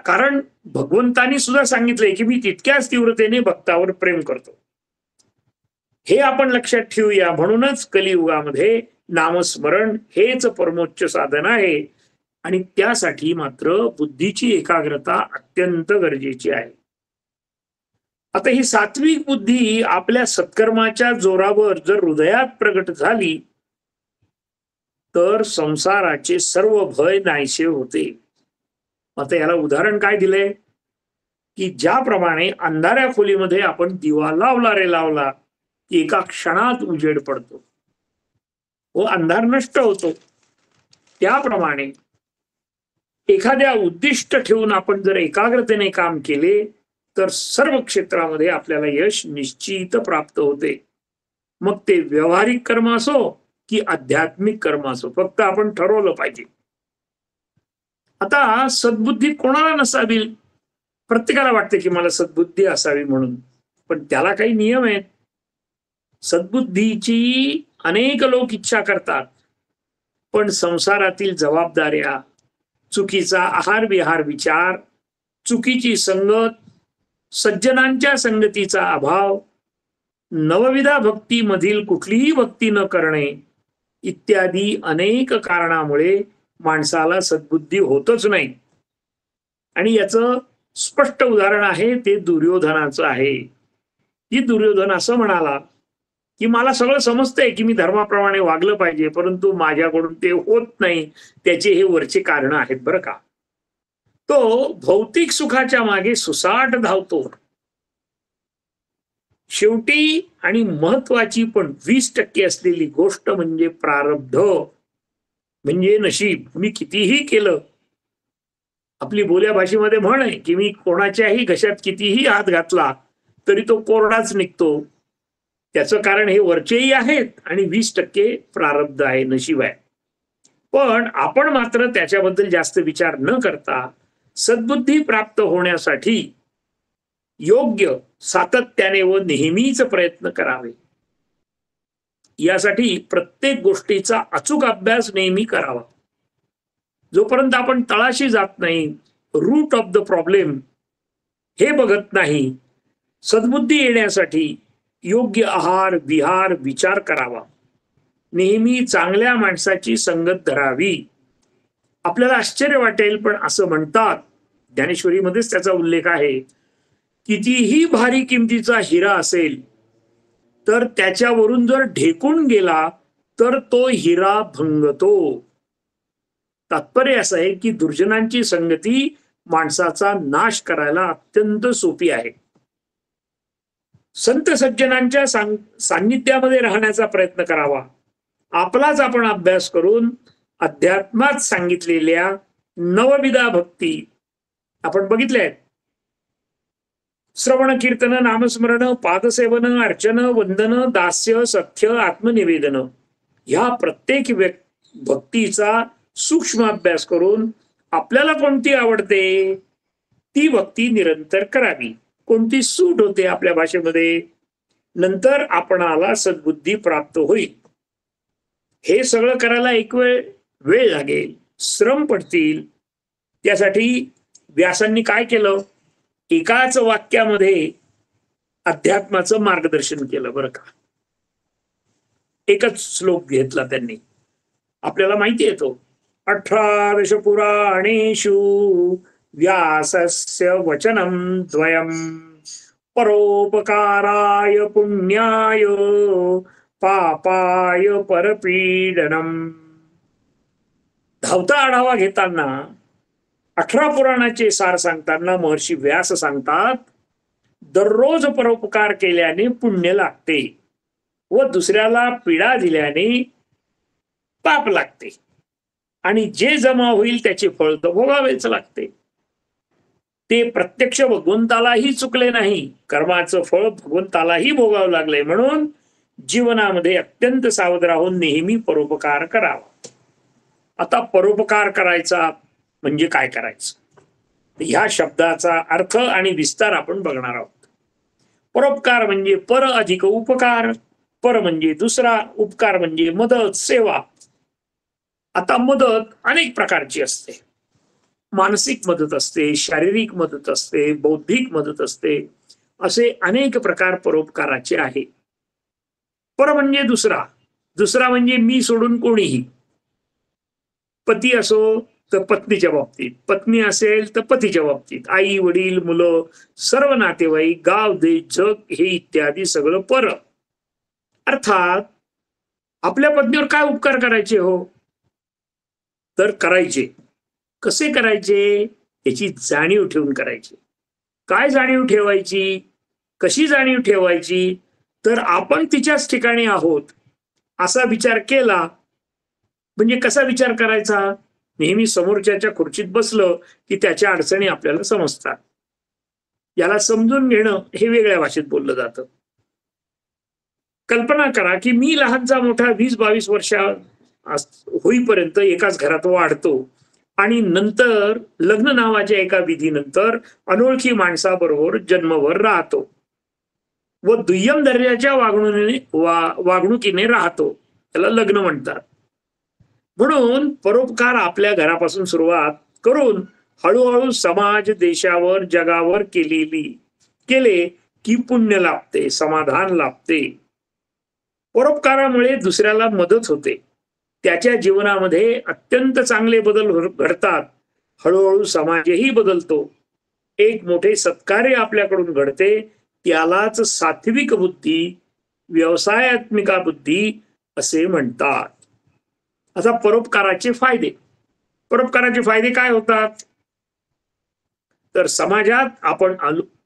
कारण भगवंतानी सुद्धा सांगितलंय की मी तितक्याच तीव्रतेने भक्तावर प्रेम करतो. हे आपण लक्षात ठेवूया. म्हणूनच कलियुगामध्ये नामस्मरण हेच परमोच्च साधन आहे. आणि त्यासाठी मात्र बुद्धीची एकाग्रता अत्यंत गरजेची आहे. आता ही सात्विक बुद्धी आपल्या सत्कर्माच्या जोरावर जर हृदयात प्रगट झाली तर संसाराचे सर्व भय नाहीसे होते. आता याला उदाहरण काय दिलंय की ज्याप्रमाणे अंधाऱ्या खोलीमध्ये आपण दिवा लावला की एका क्षणात उजेड पडतो व अंधार नष्ट होतो, त्याप्रमाणे एखाद्या उद्दिष्ट ठेवून आपण जर एकाग्रतेने काम केले तर सर्व क्षेत्रामध्ये आपल्याला यश निश्चित प्राप्त होते. मग ते व्यावहारिक कर्म असो की आध्यात्मिक कर्म असो, फक्त आपण ठरवलं पाहिजे. आता सद्बुद्धी कोणाला नसावी? प्रत्येकाला वाटते की मला सद्बुद्धी असावी म्हणून, पण त्याला काही नियम आहेत. सद्बुद्धीची अनेक लोक इच्छा करतात, पण संसारातील जबाबदाऱ्या, चुकीचा आहार विहार विचार, चुकीची संगत, सज्जनांच्या संगतीचा अभाव, नवविधा भक्तीमधील कुठलीही भक्ती न करणे इत्यादी अनेक कारणामुळे माणसाला सद्बुद्धी होतच नाही. आणि याचं स्पष्ट उदाहरण आहे ते दुर्योधनाचं आहे. की दुर्योधन असं म्हणाला की मला सगळं समजतंय की मी धर्माप्रमाणे वागलं पाहिजे, परंतु माझ्याकडून ते होत नाही. त्याचे हे वरचे कारण आहेत बरं का. तो भौतिक सुखाच्या मागे सुसाट धावतो. शेवटी आणि महत्वाची पण 20% असलेली गोष्ट म्हणजे प्रारब्ध, म्हणजे नशीब. मी कितीही केलं, आपली बोल्या भाषेमध्ये म्हण आहे की मी कोणाच्याही घशात कितीही हात घातला तरी तो कोरडाच निघतो. त्याचं कारण हे वरचेही आहेत आणि 20% प्रारब्ध आहे, नशीब आहे. पण आपण मात्र त्याच्याबद्दल जास्त विचार न करता सद्बुद्धी प्राप्त होण्यासाठी योग्य सातत्याने व नेहमीच प्रयत्न करावे. यासाठी प्रत्येक गोष्टीचा अचूक अभ्यास नेहमी करावा. जोपर्यंत आपण तळाशी जात नाही, रूट ऑफ द प्रॉब्लेम हे बघत नाही, सद्बुद्धी येण्यासाठी योग्य आहार विहार विचार करावा. नेहमी चांगल्या माणसाची संगत धरावी. आपल्याला आश्चर्य वाटेल पण असं म्हणतात, ज्ञानेश्वरीमध्येच त्याचा उल्लेख आहे, कितीही भारी किमतीचा हिरा असेल तर त्याच्यावरून जर ढेकून गेला तर तो हिरा भंगतो. तात्पर्य असं आहे की दुर्जनांची संगती माणसाचा नाश करायला अत्यंत सोपी आहे. संत सज्जनांच्या सान्निध्यामध्ये राहण्याचा प्रयत्न करावा. आपलाच आपण अभ्यास करून अध्यात्मात सांगितलेल्या नवविधा भक्ती आपण बघितल्या आहेत. श्रवण कीर्तन नामस्मरण पादसेवन अर्चन वंदन दास्य सख्य आत्मनिवेदन ह्या प्रत्येक भक्तीचा सूक्ष्म अभ्यास करून आपल्याला कोणती आवडते ती भक्ती निरंतर करावी. कोणती सूट होते आपल्या भाषेमध्ये, नंतर आपणाला सद्बुद्धी प्राप्त होईल. हे सगळं करायला एक वेळ वेळ लागेल, श्रम पडतील. त्यासाठी व्यासांनी काय केलं, एकाच वाक्यामध्ये अध्यात्माचं मार्गदर्शन केलं बरं का. एकच श्लोक घेतला त्यांनी. आपल्याला माहिती येतो 18 पुराणेषु व्यासस्य वचनं द्वयम् परोपकाराय पुण्याय पापाय परपीडनम. धावता आढावा घेताना 18 पुराणाचे सार सांगताना महर्षी व्यास सांगतात, दररोज परोपकार केल्याने पुण्य लागते व दुसऱ्याला पीडा दिल्याने पाप लागते आणि जे जमा होईल त्याचे फळ तर भोगावेच लागते. ते प्रत्यक्ष भगवंतालाही चुकले नाही, कर्माचं फळ भगवंतालाही भोगावं लागले. म्हणून जीवनामध्ये अत्यंत सावध राहून नेहमी परोपकार करावा. आता परोपकार करायचा म्हणजे काय करायचं, ह्या शब्दाचा अर्थ आणि विस्तार आपण बघणार आहोत. परोपकार म्हणजे पर अधिक उपकार. पर म्हणजे दुसरा, उपकार म्हणजे मदत, सेवा. आता मदत अनेक प्रकारची असते. मानसिक मदत असते, शारीरिक मदत असते, बौद्धिक मदत असते. असे अनेक प्रकार परोपकाराचे आहे. पर म्हणजे दुसरा. दुसरा म्हणजे मी सोडून कोणीही. पती असो तर पत्नीच्या बाबतीत, पत्नी असेल तर पतीच्या बाबतीत, आई वडील मुलं सर्व नातेवाईक, गाव देश जग हे इत्यादी सगळं पर. अर्थात आपल्या पत्नीवर काय उपकार करायचे हो, तर करायचे. कसे करायचे याची जाणीव ठेवून करायची. काय जाणीव ठेवायची, कशी जाणीव ठेवायची, तर आपण तिच्याच ठिकाणी आहोत असा विचार केला. म्हणजे कसा विचार करायचा, नेहमी समोरच्याच्या खुर्चीत बसलं की त्याच्या अडचणी आपल्याला समजतात. याला समजून घेणं हे वेगळ्या भाषेत बोललं जातं. कल्पना करा की मी लहानचा मोठा 20-22 वर्ष होईपर्यंत एकाच घरात वाढतो आणि नंतर लग्न नावाच्या एका विधीनंतर अनोळखी माणसाबरोबर जन्मभर राहतो व दुय्यम दर्जाच्या वागणुकीने राहतो. त्याला लग्न म्हणतात. म्हणून परोपकार आपल्या घरापासून सुरुवात करून हळूहळू समाज, देशावर, जगावर केले की पुण्य लाभते, समाधान लाभते. परोपकारामुळे दुसऱ्याला मदत होते, त्याच्या जीवनामध्ये अत्यंत चांगले बदल घडतात. हळूहळू समाजही बदलतो. एक मोठे सत्कार्य आपल्याकडून घडते, त्यालाच सात्विक बुद्धी, व्यवसायात्मिका बुद्धी असे म्हणतात. आता परोपकाराचे फायदे. परोपकाराचे फायदे काय होतात, तर समाजात आपण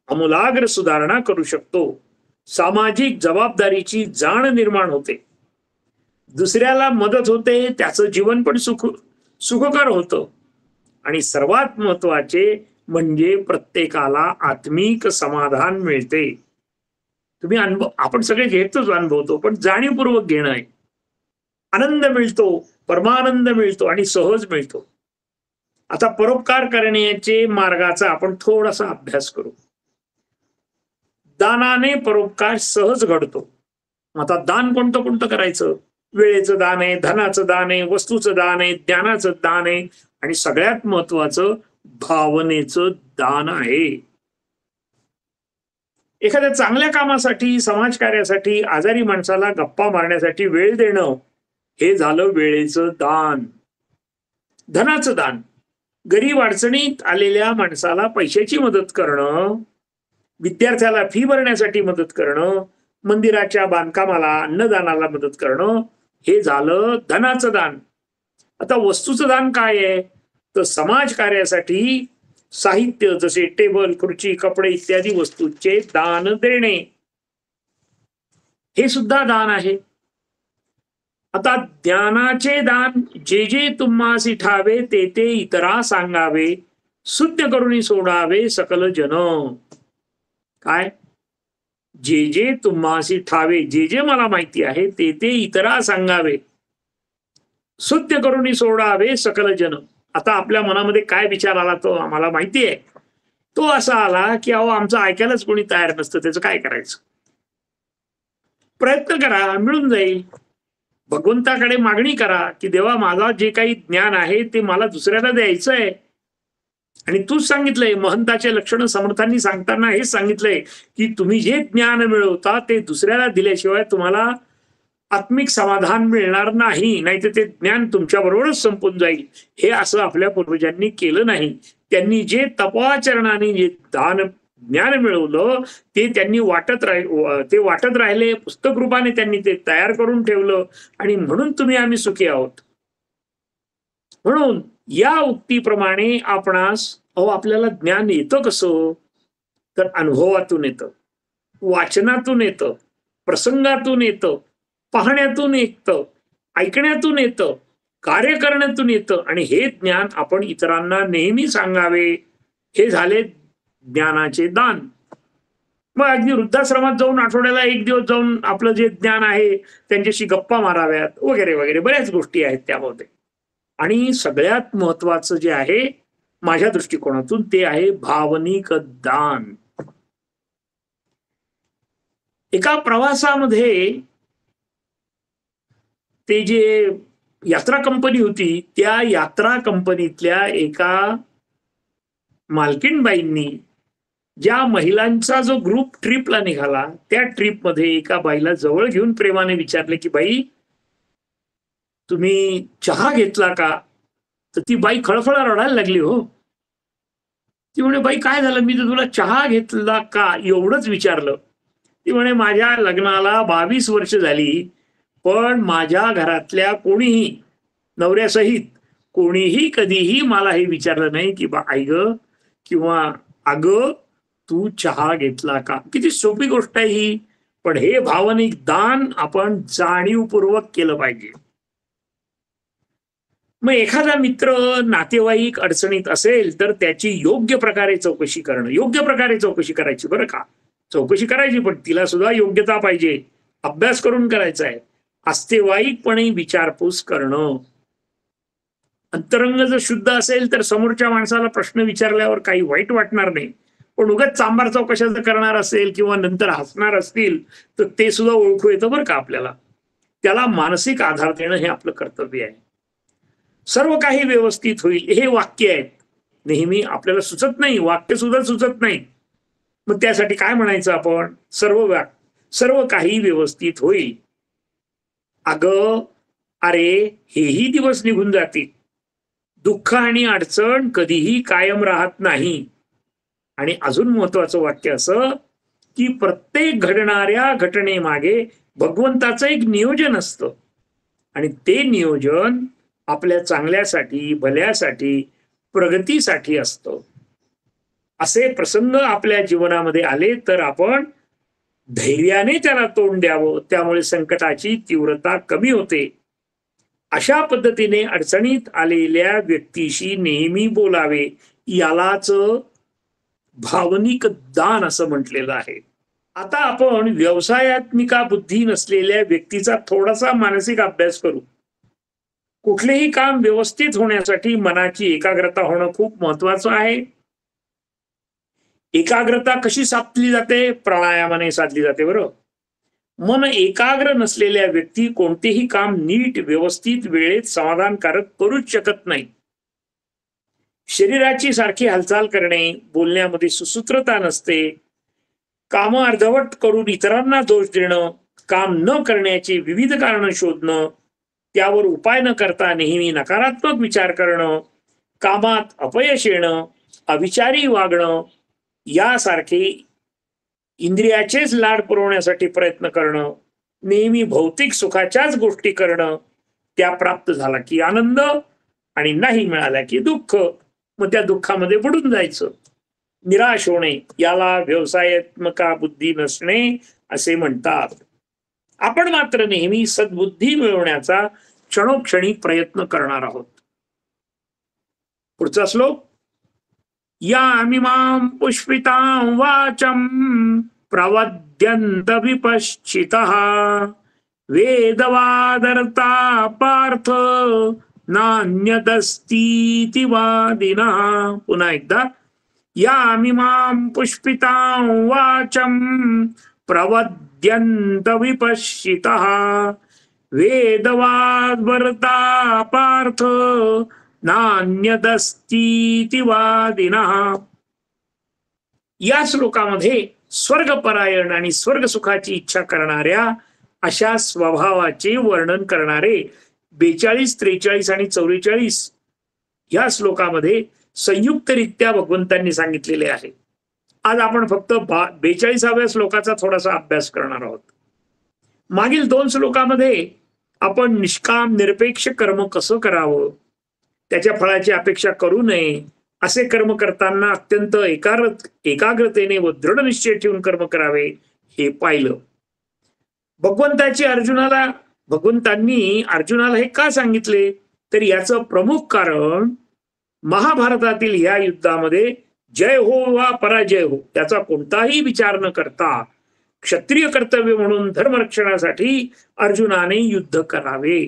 आमूलाग्र सुधारणा करू शकतो. सामाजिक जबाबदारीची जाण निर्माण होते. दुसऱ्याला मदत होते, त्याचं जीवन पण सुखकर होतं. आणि सर्वात महत्वाचे म्हणजे प्रत्येकाला आत्मिक समाधान मिळते. तुम्ही आपण सगळे घेतोच, अनुभवतो, पण जाणीवपूर्वक घेणं आहे. आनंद मिळतो, परमानंद मिळतो आणि सहज मिळतो. आता परोपकार करण्याचे मार्गाचा आपण थोडासा अभ्यास करू. दानाने परोपकार सहज घडतो. आता दान कोणतं कोणतं करायचं, वेळेचं दान आहे, धनाचं दान आहे, वस्तूचं दान आहे, ज्ञानाचं दान आहे आणि सगळ्यात महत्वाचं भावनेचं दान आहे. एखाद्या चांगल्या कामासाठी, समाजकार्यासाठी, आजारी माणसाला गप्पा मारण्यासाठी वेळ देणं हे झालं वेळेचं दान. धनाचं दान, गरीब अडचणीत आलेल्या माणसाला पैशाची मदत करणं, विद्यार्थ्याला फी भरण्यासाठी मदत करणं, मंदिराच्या बांधकामाला, अन्नदानाला मदत करणं हे झालं धनाचं दान. आता वस्तूचं दान काय आहे, तर समाज कार्यासाठी साहित्य जसे टेबल, खुर्ची, कपडे इत्यादी वस्तूंचे दान देणे हे सुद्धा दान आहे. आता ज्ञानाचे दान, जे जे तुम्हासी ठावे ते ते इतरा सांगावे, शुद्ध करुणी सोडावे सकल जन. काय, जे जे तुम्हासी ठावे, जे जे मला माहिती आहे ते ते इतरा सांगावे, शुद्ध करुणी सोडावे सकल जन. आता आपल्या मनामध्ये काय विचार आला तो आम्हाला माहिती आहे. तो असा आला की अहो आमचं ऐकायलाच कोणी तयार नसतं, त्याचं काय करायचं. प्रयत्न करा, मिळून जाईल. भगवंताकडे मागणी करा की देवा, माझा जे काही ज्ञान आहे ते मला दुसऱ्याला द्यायचं आहे. आणि तूच सांगितलंय, महंताचे लक्षण समर्थांनी सांगताना हेच सांगितलंय की तुम्ही जे ज्ञान मिळवता ते दुसऱ्याला दिल्याशिवाय तुम्हाला आत्मिक समाधान मिळणार नाही, नाहीतर ते ज्ञान तुमच्या बरोबरच संपून जाईल. हे असं आपल्या पूर्वजांनी केलं नाही. त्यांनी जे तपाचरणाने जे ज्ञान मिळवलं ते त्यांनी वाटत राहिले. पुस्तक रूपाने त्यांनी ते तयार करून ठेवलं आणि म्हणून तुम्ही आम्ही सुखी आहोत. म्हणून या उक्तीप्रमाणे आपल्याला ज्ञान येतं कसं, तर अनुभवातून येतं, वाचनातून येतं, प्रसंगातून येतं, पाहण्यातून येतं, ऐकण्यातून येतं, कार्य करण्यातून येतं. आणि हे ज्ञान आपण इतरांना नेहमी सांगावे. हे झाले ज्ञानाचे दान. मग अगदी वृद्धाश्रमात जाऊन आठवड्याला 1 दिवस जाऊन आपलं जे ज्ञान आहे त्यांच्याशी गप्पा माराव्यात वगैरे वगैरे बऱ्याच गोष्टी आहेत त्यामध्ये. आणि सगळ्यात महत्वाचं जे आहे माझ्या दृष्टिकोनातून ते आहे भावनिक दान. एका प्रवासामध्ये ते जे यात्रा कंपनी होती त्या यात्रा कंपनीतल्या एका मालकीणबाईंनी ज्या महिलांचा जो ग्रुप ट्रिपला निघाला त्या ट्रिपमध्ये एका बाईला जवळ घेऊन प्रेमाने विचारले की बाई, तुम्ही चहा घेतला का? तर ती बाई खळफळा रडायला लागली. हो, ती म्हणे, बाई काय झालं, मी तर तुला चहा घेतला का एवढंच विचारलं. ती म्हणे, माझ्या लग्नाला 22 वर्ष झाली, पण माझ्या घरातल्या कोणीही नवऱ्यासहित कोणीही कधीही मला हे विचारलं नाही की बा आई ग किंवा अगं तू चहा घेतला का. किती सोपी गोष्ट आहे ही, पण हे भावनिक दान आपण जाणीवपूर्वक केलं पाहिजे. मग एखादा मित्र नातेवाईक अडचणीत असेल तर त्याची योग्य प्रकारे चौकशी करणं, योग्य प्रकारे चौकशी करायची बरं का. चौकशी करायची पण तिला सुद्धा योग्यता पाहिजे, अभ्यास करून करायचा आहे. अस्तेवाईकपणे विचारपूस करणं. अंतरंग जर शुद्ध असेल तर समोरच्या माणसाला प्रश्न विचारल्यावर काही वाईट वाटणार नाही. पण उगाच चांबार चौकशा जर करणार असेल किंवा नंतर हसणार असतील तर ते सुद्धा ओळखू येतं बरं का आपल्याला. त्याला मानसिक आधार देणं हे आपलं कर्तव्य आहे. सर्व काही व्यवस्थित होईल हे वाक्य आहेत, नेहमी आपल्याला सुचत नाही, वाक्य सुद्धा सुचत नाही. मग त्यासाठी काय म्हणायचं आपण, सर्व काही व्यवस्थित होईल. अगं अरे हेही दिवस निघून जातील. दुःख आणि अडचण कधीही कायम राहत नाही. आणि अजून महत्वाचं वाक्य असं की प्रत्येक घडणाऱ्या घटनेमागे भगवंताचं एक नियोजन असतं आणि ते नियोजन आपल्या चांगल्यासाठी, भल्यासाठी, प्रगतीसाठी असतं. असे प्रसंग आपल्या जीवनामध्ये आले तर आपण धैर्याने त्याला तोंड द्यावं, त्यामुळे संकटाची तीव्रता कमी होते. अशा पद्धतीने अडचणीत आलेल्या व्यक्तीशी नेहमी बोलावे, यालाच भावनिक दान असं म्हटलेलं आहे. आता आपण व्यवसायात्मिका बुद्धी नसलेल्या व्यक्तीचा थोडासा मानसिक अभ्यास करू. कुठलेही काम व्यवस्थित होण्यासाठी मनाची एकाग्रता होणं खूप महत्वाचं आहे. एकाग्रता कशी साधली जाते, प्राणायामाने साधली जाते. बरोबर, मन एकाग्र नसलेल्या व्यक्ती कोणतेही काम नीट व्यवस्थित वेळेत समाधानकारक करूच शकत नाही. शरीराची सारखी हालचाल करणे, बोलण्यामध्ये सुसूत्रता नसते, काम अर्धवट करून इतरांना दोष देणं, काम न करण्याची विविध कारण शोधणं, त्यावर उपाय न करता नेहमी नकारात्मक विचार करणं, कामात अपयश येणं, अविचारी वागणं, यासारखे इंद्रियाचेच लाड पुरवण्यासाठी प्रयत्न करणं, नेहमी भौतिक सुखाच्याच गोष्टी करणं, त्या प्राप्त झाला की आनंद आणि नाही मिळाला की दुःख, मग त्या दुःखामध्ये बुडून जायचं, निराश होणे, याला व्यवसायात्मका बुद्धी नसणे असे म्हणतात. आपण मात्र नेहमी सद्बुद्धी मिळवण्याचा क्षणोक्षणी प्रयत्न करणार आहोत. पुढचा श्लोक, यामिमां पुष्पितां वाचं प्रवद्यन्त विपश्चितः वेदवादर्ता पार्थ नान्यदस्तीति वादिनः. पुन्हा एकदा, यामिमां पुष्पितां वाचं प्रवद्यन्त विपश्चितः वेदवाद वरता पार्थ नान्यदस्तीति वादिनः. या श्लोकामध्ये स्वर्गपरायण आणि स्वर्ग सुखाची इच्छा करणाऱ्या अशा स्वभावाचे वर्णन करणारे 42, 43 आणि 44 या श्लोकामध्ये संयुक्तरित्या भगवंतांनी सांगितलेले आहे. आज आपण फक्त 42व्या श्लोकाचा थोडासा अभ्यास करणार आहोत. मागील 2 श्लोकामध्ये आपण निष्काम निरपेक्ष कर्म कसं करावं, त्याच्या फळाची अपेक्षा करू नये, असे कर्म करताना अत्यंत एकाग्रतेने व दृढ निश्चय ठेवून कर्म करावे हे पाहिलं. भगवंतांनी अर्जुनाला हे का सांगितले, तर याचं प्रमुख कारण महाभारतातील या युद्धामध्ये जय हो वा पराजय हो याचा कोणताही विचार न करता क्षत्रिय कर्तव्य म्हणून धर्मरक्षणासाठी अर्जुनाने युद्ध करावे.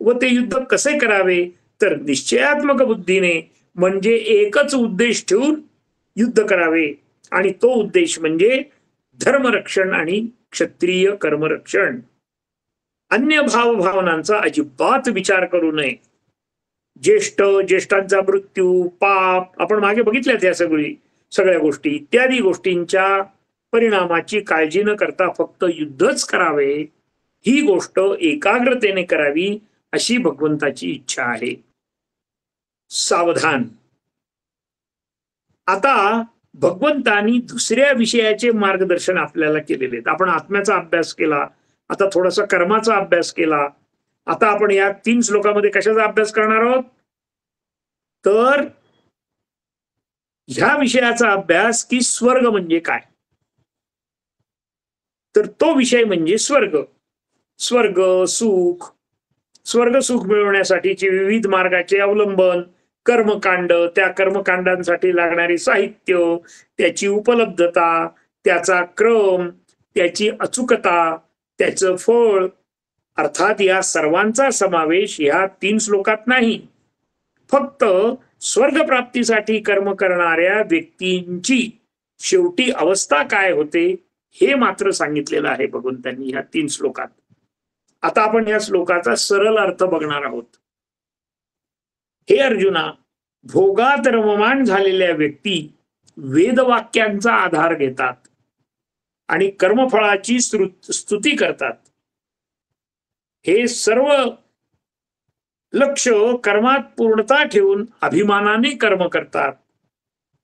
व ते युद्ध कसे करावे, तर निश्चयात्मक बुद्धीने, म्हणजे एकच उद्देश ठेवून युद्ध करावे. आणि तो उद्देश म्हणजे धर्मरक्षण आणि क्षत्रिय कर्मरक्षण. अन्य भावभावनांचा अजिबात विचार करू नये. ज्येष्ठांचा मृत्यू, पाप आपण मागे बघितल्यात या सगळ्या गोष्टी इत्यादी गोष्टींच्या परिणामाची काळजी न करता फक्त युद्धच करावे, ही गोष्ट एकाग्रतेने करावी अशी भगवंताची इच्छा आहे. सावधान. आता भगवंतांनी दुसऱ्या विषयाचे मार्गदर्शन आपल्याला केलेले आहेत. आपण आत्म्याचा अभ्यास केला, आता थोडासा कर्माचा अभ्यास केला. आता आपण या 3 श्लोकामध्ये कशाचा अभ्यास करणार आहोत, तर ह्या विषयाचा अभ्यास की स्वर्ग म्हणजे काय. तर तो विषय म्हणजे स्वर्ग सुख. स्वर्ग सुख मिळवण्यासाठीचे विविध मार्गाचे अवलंबन, कर्मकांड, त्या कर्मकांडांसाठी लागणारे साहित्य, त्याची उपलब्धता, त्याचा क्रम, त्याची अचूकता, त्याचं फळ, अर्थात या सर्वांचा समावेश या 3 श्लोकात नाही. फक्त स्वर्गप्राप्तीसाठी कर्म करणाऱ्या व्यक्तींची शेवटी अवस्था काय होते हे मात्र सांगितलेलं आहे भगवंतांनी ह्या 3 श्लोकात. आता आपण या श्लोकाचा सरळ अर्थ बघणार आहोत. हे अर्जुना, भोगात रममाण झालेल्या व्यक्ती वेदवाक्यांचा आधार घेतात आणि कर्मफळाची स्तुती करतात. हे सर्व लक्ष कर्मात पूर्णता ठेवून अभिमानाने कर्म करतात.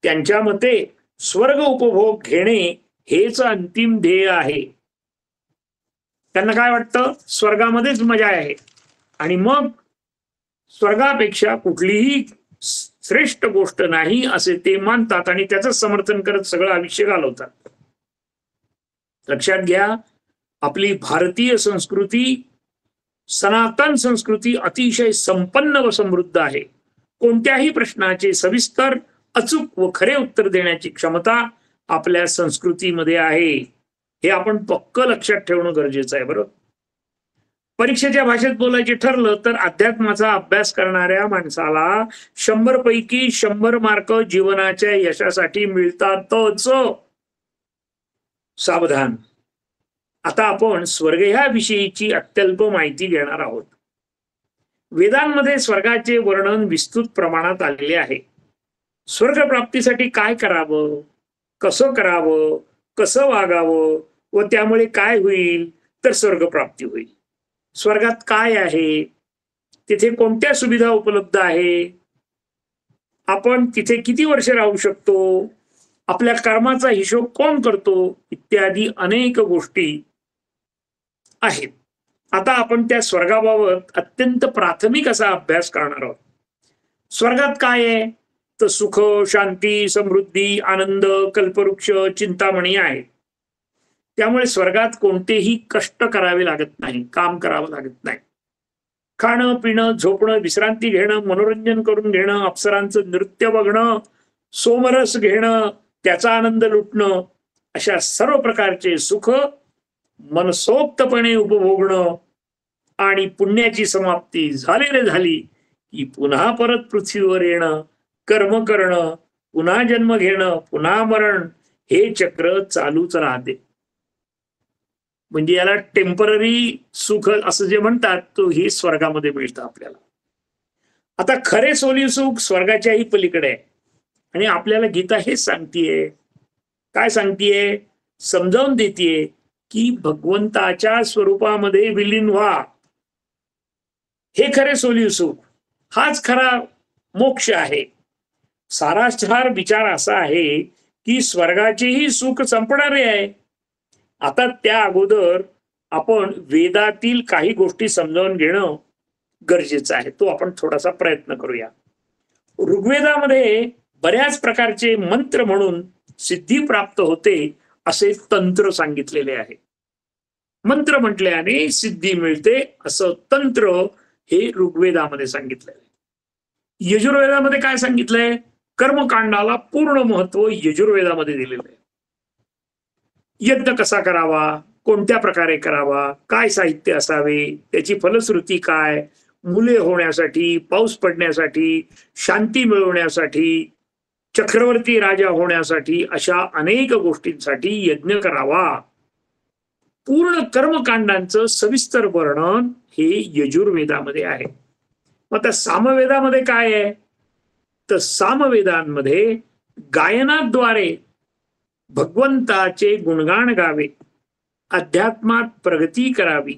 त्यांच्या मते स्वर्ग उपभोग घेणे हेच अंतिम ध्येय आहे. त्यांना काय वाटतं, स्वर्गामध्येच मजा आहे आणि मग स्वर्गापेक्षा कुठलीही श्रेष्ठ गोष्ट नाही असे ते मानतात आणि त्याचं समर्थन करत सगळं आयुष्य घालवतात. लक्षात घ्या, आपली भारतीय संस्कृती, सनातन संस्कृती अतिशय संपन्न व समृद्ध आहे. कोणत्याही प्रश्नाचे सविस्तर, अचूक व खरे उत्तर देण्याची क्षमता आपल्या संस्कृतीमध्ये आहे. हे आपण पक्क लक्षात ठेवणं गरजेचं आहे. बरोबर. परीक्षेच्या भाषेत बोलायचे ठरलं तर अध्यात्माचा अभ्यास करणाऱ्या माणसाला 100 पैकी 100 मार्क जीवनाच्या यशासाठी मिळतातच. सावधान. आता आपण स्वर्ग ह्या विषयीची अत्यल्प माहिती घेणार आहोत. वेदांमध्ये स्वर्गाचे वर्णन विस्तृत प्रमाणात आलेले आहे. स्वर्ग प्राप्तीसाठी काय करावं, कसं करावं, कसं वागावं व त्यामुळे काय होईल, तर स्वर्ग प्राप्ती होईल. स्वर्गात काय आहे, तिथे कोणत्या सुविधा उपलब्ध आहे, आपण तिथे किती वर्ष राहू शकतो, आपल्या कर्माचा हिशोब कोण करतो, इत्यादी अनेक गोष्टी आहेत. आता आपण त्या स्वर्गाबाबत अत्यंत प्राथमिक असा अभ्यास करणार आहोत. स्वर्गात काय आहे, तर सुख, शांती, समृद्धी, आनंद, कल्पवृक्ष, चिंतामणी आहे. त्यामुळे स्वर्गात कोणतेही कष्ट करावे लागत नाही, काम करावं लागत नाही. खाणं, पिणं, झोपणं, विश्रांती घेणं, मनोरंजन करून घेणं, अप्सरांचं नृत्य बघणं, सोमरस घेणं, त्याचा आनंद लुटणं, अशा सर्व प्रकारचे सुख मनसोक्तपणे उपभोगणं आणि पुण्याची समाप्ती झाली की पुन्हा परत पृथ्वीवर येणं, कर्म करणं, पुन्हा जन्म घेणं, पुन्हा मरण, हे चक्र चालूच राहते. म्हणजे याला टेम्पररी सुख असं जे म्हणतात तो हे स्वर्गामध्ये मिळतं आपल्याला. आता खरे सोली सुख स्वर्गाच्याही पलीकडे आहे आणि आपल्याला गीता हेच सांगतीये. काय सांगतीये? समजावून देतीये की भगवंताच्या स्वरूपामध्ये विलीन व्हा. हे खरे सोली सुख, हाच खरा मोक्ष आहे. सारासार विचार असा आहे की स्वर्गाचेही सुख संपणारे आहे. आता त्या अगोदर आपण वेदातील काही गोष्टी समजावून घेणं गरजेचं आहे. तो आपण थोडासा प्रयत्न करूया. ऋग्वेदामध्ये बऱ्याच प्रकारचे मंत्र म्हणून सिद्धी प्राप्त होते असे तंत्र सांगितलेले आहे. मंत्र म्हटल्याने सिद्धी मिळते असं तंत्र हे ऋग्वेदामध्ये सांगितलेलं आहे. यजुर्वेदामध्ये काय सांगितलंय? कर्मकांडाला पूर्ण महत्व यजुर्वेदामध्ये दिलेलं आहे. यज्ञ कसा करावा, कोणत्या प्रकारे करावा, काय साहित्य असावे, त्याची फलश्रुती काय, मुले होण्यासाठी, पाऊस पडण्यासाठी, शांती मिळवण्यासाठी, चक्रवर्ती राजा होण्यासाठी, अशा अनेक गोष्टींसाठी यज्ञ करावा. पूर्ण कर्मकांडांचं सविस्तर वर्णन हे यजुर्वेदामध्ये आहे. मग आता सामवेदामध्ये काय आहे? तर सामवेदांमध्ये गायनाद्वारे भगवंताचे गुणगान गावे, अध्यात्मात प्रगती करावी,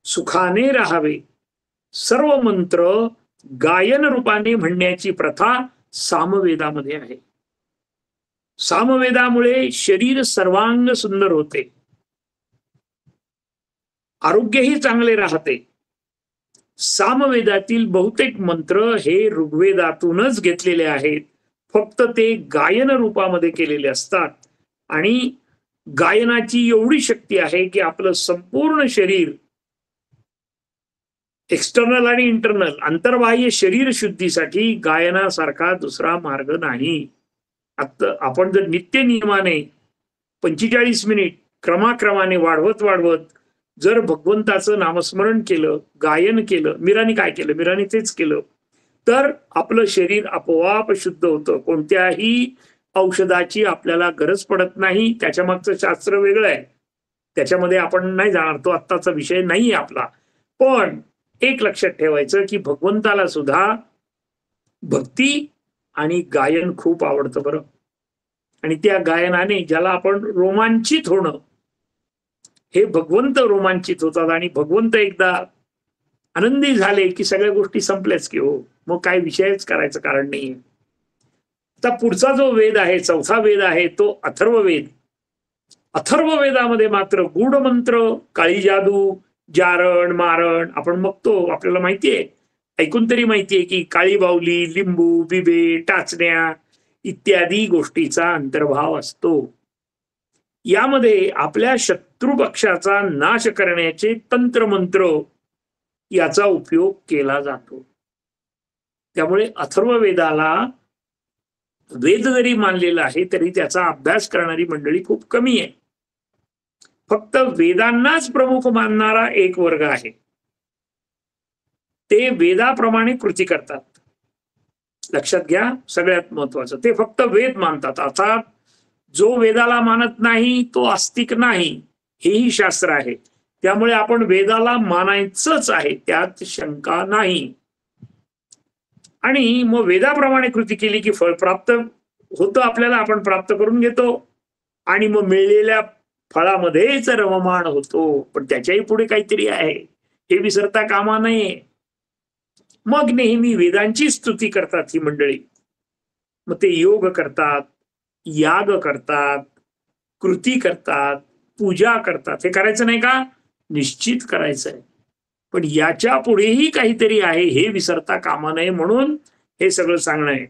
सुखाने राहावे, सर्व मंत्र गायन रूपाने म्हणण्याची प्रथा सामवेदामध्ये आहे. सामवेदामुळे शरीर सर्वांग सुंदर होते, आरोग्यही चांगले राहते. सामवेदातील बहुतेक मंत्र हे ऋग्वेदातूनच घेतलेले आहेत. फक्त ते गायन रूपामध्ये केलेले असतात आणि गायनाची एवढी शक्ती आहे की आपलं संपूर्ण शरीर, एक्सटर्नल आणि इंटरनल, अंतर्बाह्य शरीर शुद्धीसाठी गायनासारखा दुसरा मार्ग नाही. आता आपण जर नित्य नियमाने 45 मिनिट क्रमाक्रमाने वाढवत वाढवत जर भगवंताचं नामस्मरण केलं, गायन केलं, मीराने काय केलं? मीराने तेच केलं, तर आपलं शरीर आपोआप शुद्ध होतं. कोणत्याही औषधाची आपल्याला गरज पडत नाही. त्याच्या मागचं शास्त्र वेगळं आहे, त्याच्यामध्ये आपण नाही जाणार, तो आत्ताचा विषय नाहीये आपला. पण एक लक्षात ठेवायचं की भगवंताला सुद्धा भक्ती आणि गायन खूप आवडतं बरं. आणि त्या गायनाने ज्याला आपण रोमांचित होणं, हे भगवंत रोमांचित होतात आणि भगवंत एकदा आनंदी झाले की सगळ्या गोष्टी संपल्याच की हो, मग काय विषयच करायचं कारण नाहीये. आता पुढचा जो वेद आहे, चौथा वेद आहे, तो अथर्ववेद. अथर्ववेदामध्ये मात्र गूढ मंत्र, काळी जादू, जारण मारण आपण बघतो. आपल्याला माहितीये, ऐकून तरी माहितीये की काळी बावली, लिंबू, बिबे, टाचण्या इत्यादी गोष्टीचा अंतर्भाव असतो. यामध्ये आपल्या शत्रू पक्षाचा नाश करण्याचे तंत्रमंत्र याचा उपयोग केला जातो. त्यामुळे अथर्ववेदाला वेद जरी मानलेला आहे तरी त्याचा अभ्यास करणारी मंडळी खूप कमी आहे. फक्त वेदांनाच प्रमुख मानणारा एक वर्ग आहे. ते वेदाप्रमाणे कृती करतात. लक्षात घ्या, सगळ्यात महत्वाचं, ते फक्त वेद मानतात. अर्थात जो वेदाला मानत नाही तो आस्तिक नाही, हेही शास्त्र आहे. त्यामुळे आपण वेदाला मानायचंच आहे, त्यात शंका नाही. आणि मग वेदाप्रमाणे कृती केली की फळ प्राप्त होतं आपल्याला, आपण प्राप्त करून घेतो आणि मग मिळलेल्या फळामध्येच रममाण होतो. पण त्याच्याही पुढे काहीतरी आहे, हे विसरता कामा नये. मग नेहमी वेदांची स्तुती करतात ही मंडळी. मग ते योग करतात, याग करतात, कृती करतात, पूजा करतात. हे करायचं नाही का? निश्चित करायचं आहे. पण याच्या पुढेही काहीतरी आहे, हे विसरता कामा नये म्हणून हे सगळं सांगणं आहे.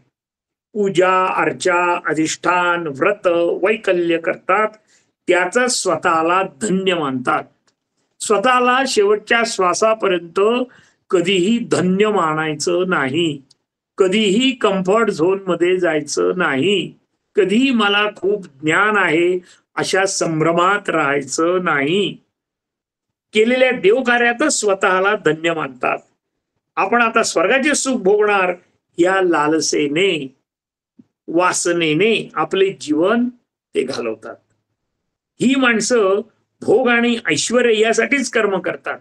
पूजा, अर्चा, अधिष्ठान, व्रत, वैकल्य करतात, त्याच स्वतःला धन्य मानतात. स्वतःला शेवटच्या श्वासापर्यंत कधीही धन्य मानायचं नाही, कधीही कम्फर्ट झोन मध्ये जायचं नाही, कधीही मला खूप ज्ञान आहे अशा संभ्रमात राहायचं नाही. केलेल्या देवकार्यातच स्वतःला धन्य मानतात. आपण आता स्वर्गाचे सुख भोगणार या लालसेने, वासनेने आपले जीवन ते घालवतात. ही माणसं भोग आणि ऐश्वर्य यासाठीच कर्म करतात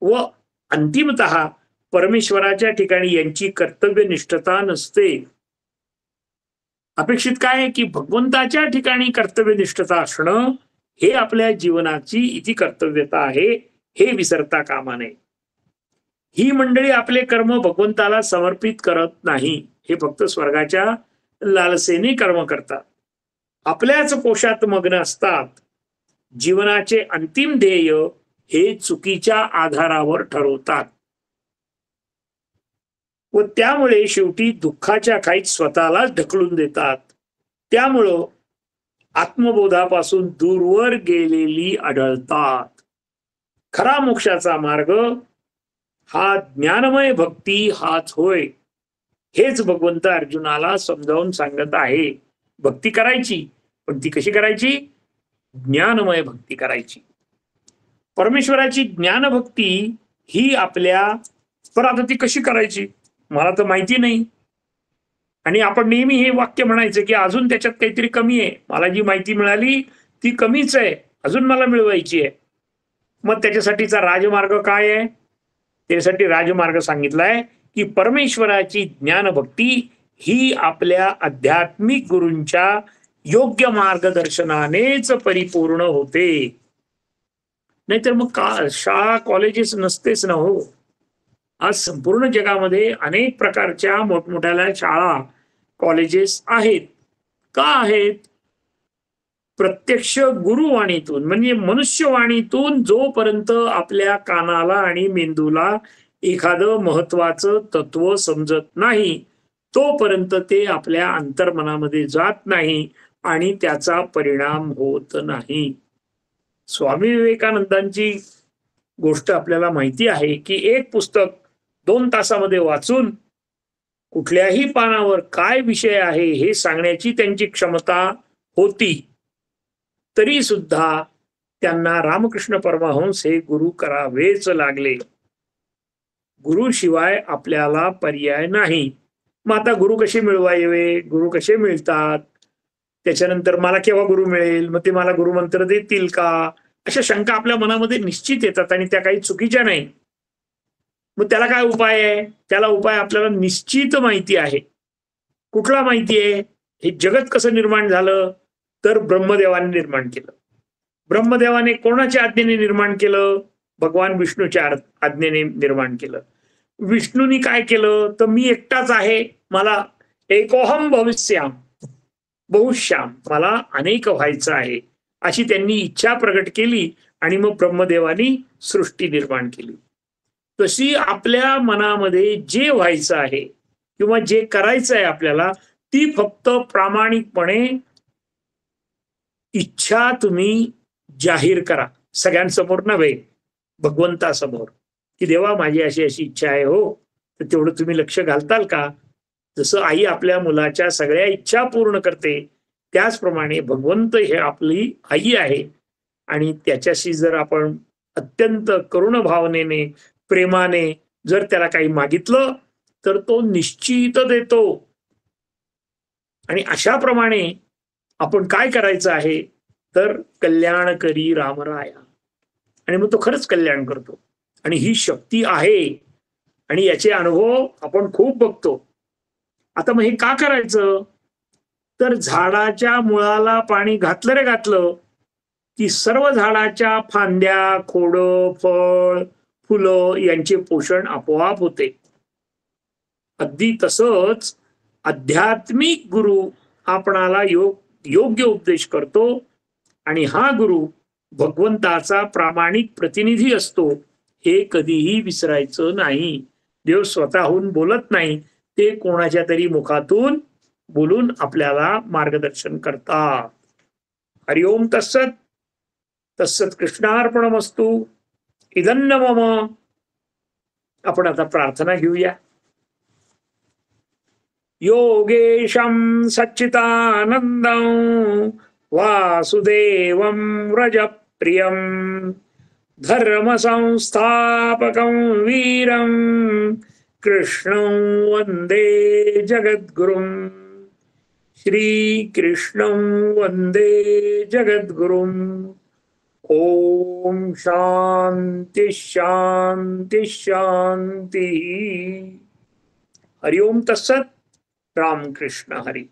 व अंतिमतः परमेश्वराच्या ठिकाणी यांची कर्तव्यनिष्ठता नसते. अपेक्षित काय आहे की भगवंताच्या ठिकाणी कर्तव्यनिष्ठता असणं हे आपल्या जीवनाची इति कर्तव्यता आहे, हे विसरता कामा नये. ही मंडळी आपले कर्म भगवंताला समर्पित करत नाही, हे फक्त स्वर्गाच्या लालसेने कर्म करतात. आपल्याच कोशात मग्न असतात. जीवनाचे अंतिम ध्येय हे चुकीच्या आधारावर ठरवतात व त्यामुळे शेवटी दुःखाच्या खाईत स्वतःलाच ढकलून देतात. त्यामुळं आत्मबोधापासून दूरवर गेलेली आढळतात. खरा मोक्षाचा मार्ग हा ज्ञानमय भक्ती हाच होय, हेच भगवंत अर्जुनाला समजावून सांगत आहे. भक्ती करायची, पण ती कशी करायची? ज्ञानमय भक्ती करायची. परमेश्वराची ज्ञानभक्ती ही आपल्या, पर आता ती कशी करायची मला तर माहिती नाही. आणि आपण नेहमी हे वाक्य म्हणायचं की अजून त्याच्यात काहीतरी कमी आहे, मला जी माहिती मिळाली ती कमीच आहे, अजून मला मिळवायची आहे. मग त्याच्यासाठीचा राजमार्ग काय आहे? त्यासाठी राजमार्ग सांगितलाय की परमेश्वराची ज्ञानभक्ती ही आपल्या आध्यात्मिक गुरूंच्या योग्य मार्गदर्शनानेच परिपूर्ण होते. नाहीतर मग शाळा कॉलेजेस नसतेच ना हो. आज संपूर्ण जगामध्ये अनेक प्रकारच्या मोठमोठ्या शाळा कॉलेजेस आहेत. का आहेत? प्रत्यक्ष गुरुवाणीतून म्हणजे मनुष्यवाणीतून जोपर्यंत आपल्या कानाला आणि मेंदूला एखादं महत्वाचं तत्व समजत नाही तोपर्यंत ते आपल्या अंतर्मनामध्ये जात नाही आणि त्याचा परिणाम होत नाही. स्वामी विवेकानंदांची गोष्ट आपल्याला माहिती आहे की एक पुस्तक 2 तासामध्ये वाचून कुठल्याही पानावर काय विषय आहे हे सांगण्याची त्यांची क्षमता होती, तरी सुद्धा त्यांना रामकृष्ण परमहंस हे गुरु करावेच लागले. गुरु शिवाय आपल्याला पर्याय नाही. मग आता गुरु कसे मिळवावे, गुरु कसे मिळतात, त्याच्यानंतर मला केव्हा गुरु मिळेल, मग ते मला गुरुमंत्र देतील का, अशा शंका आपल्या मनामध्ये निश्चित येतात आणि त्या काही चुकीच्या नाही. मग त्याला काय उपाय आहे? त्याला उपाय आपल्याला निश्चित माहिती आहे. कुठला माहिती आहे? हे जगत कसं निर्माण झालं? तर ब्रह्मदेवाने निर्माण केलं. ब्रह्मदेवाने कोणाच्या आज्ञेने निर्माण केलं? भगवान विष्णूच्या आज्ञेने निर्माण केलं. विष्णूंनी काय केलं? तर मी एकटाच आहे, मला एकोहम भविष्याम बहुश्याम, मला अनेक व्हायचं आहे, अशी त्यांनी इच्छा प्रगट केली आणि मग ब्रह्मदेवानी सृष्टी निर्माण केली. तशी आपल्या मनामध्ये जे व्हायचं आहे किंवा जे करायचं आहे आपल्याला, ती फक्त प्रामाणिकपणे इच्छा तुम्ही जाहीर करा. सगळ्यांसमोर नव्हे, भगवंतासमोर, की देवा माझी अशी अशी इच्छा आहे हो, तर तेवढं तुम्ही लक्ष घालताल का? जसं आई आपल्या मुलाच्या सगळ्या इच्छा पूर्ण करते त्याचप्रमाणे भगवंत हे आपली आई आहे आणि त्याच्याशी जर आपण अत्यंत करुण भावनेने, प्रेमाने जर त्याला काही मागितलं तर तो निश्चित देतो. आणि अशाप्रमाणे आपण काय करायचं आहे तर कल्याण करी रामराया, आणि मग तो खरंच कल्याण करतो. आणि ही शक्ती आहे आणि याचे अनुभव आपण खूप बघतो. आता मग हे का करायचं? तर झाडाच्या मुळाला पाणी घातलं रे घातलं की सर्व झाडाच्या फांद्या, खोडं, फळ, फुलं यांचे पोषण आपोआप होते. अगदी तसंच आध्यात्मिक गुरु आपणाला योग्य उपदेश करतो आणि हा गुरु भगवंताचा प्रामाणिक प्रतिनिधी असतो, हे कधीही विसरायचं नाही. देव स्वतःहून बोलत नाही, ते कोणाच्या तरी मुखातून बोलून आपल्याला मार्गदर्शन करतात. हरिओम तत्सत. तत्सत कृष्णार्पणमस्तु. इदन्न मम. आपण आता प्रार्थना घेऊया. योगेशं सच्चिदानंदं वासुदेवं व्रजप्रियं धर्म संस्थापकं वीरं कृष्णं वंदे जगद्गुरुं. श्री कृष्णं वंदे जगद्गुरुं. ओम शांती शांती शांती. हरिओम तत्सत. रामकृष्ण हरी.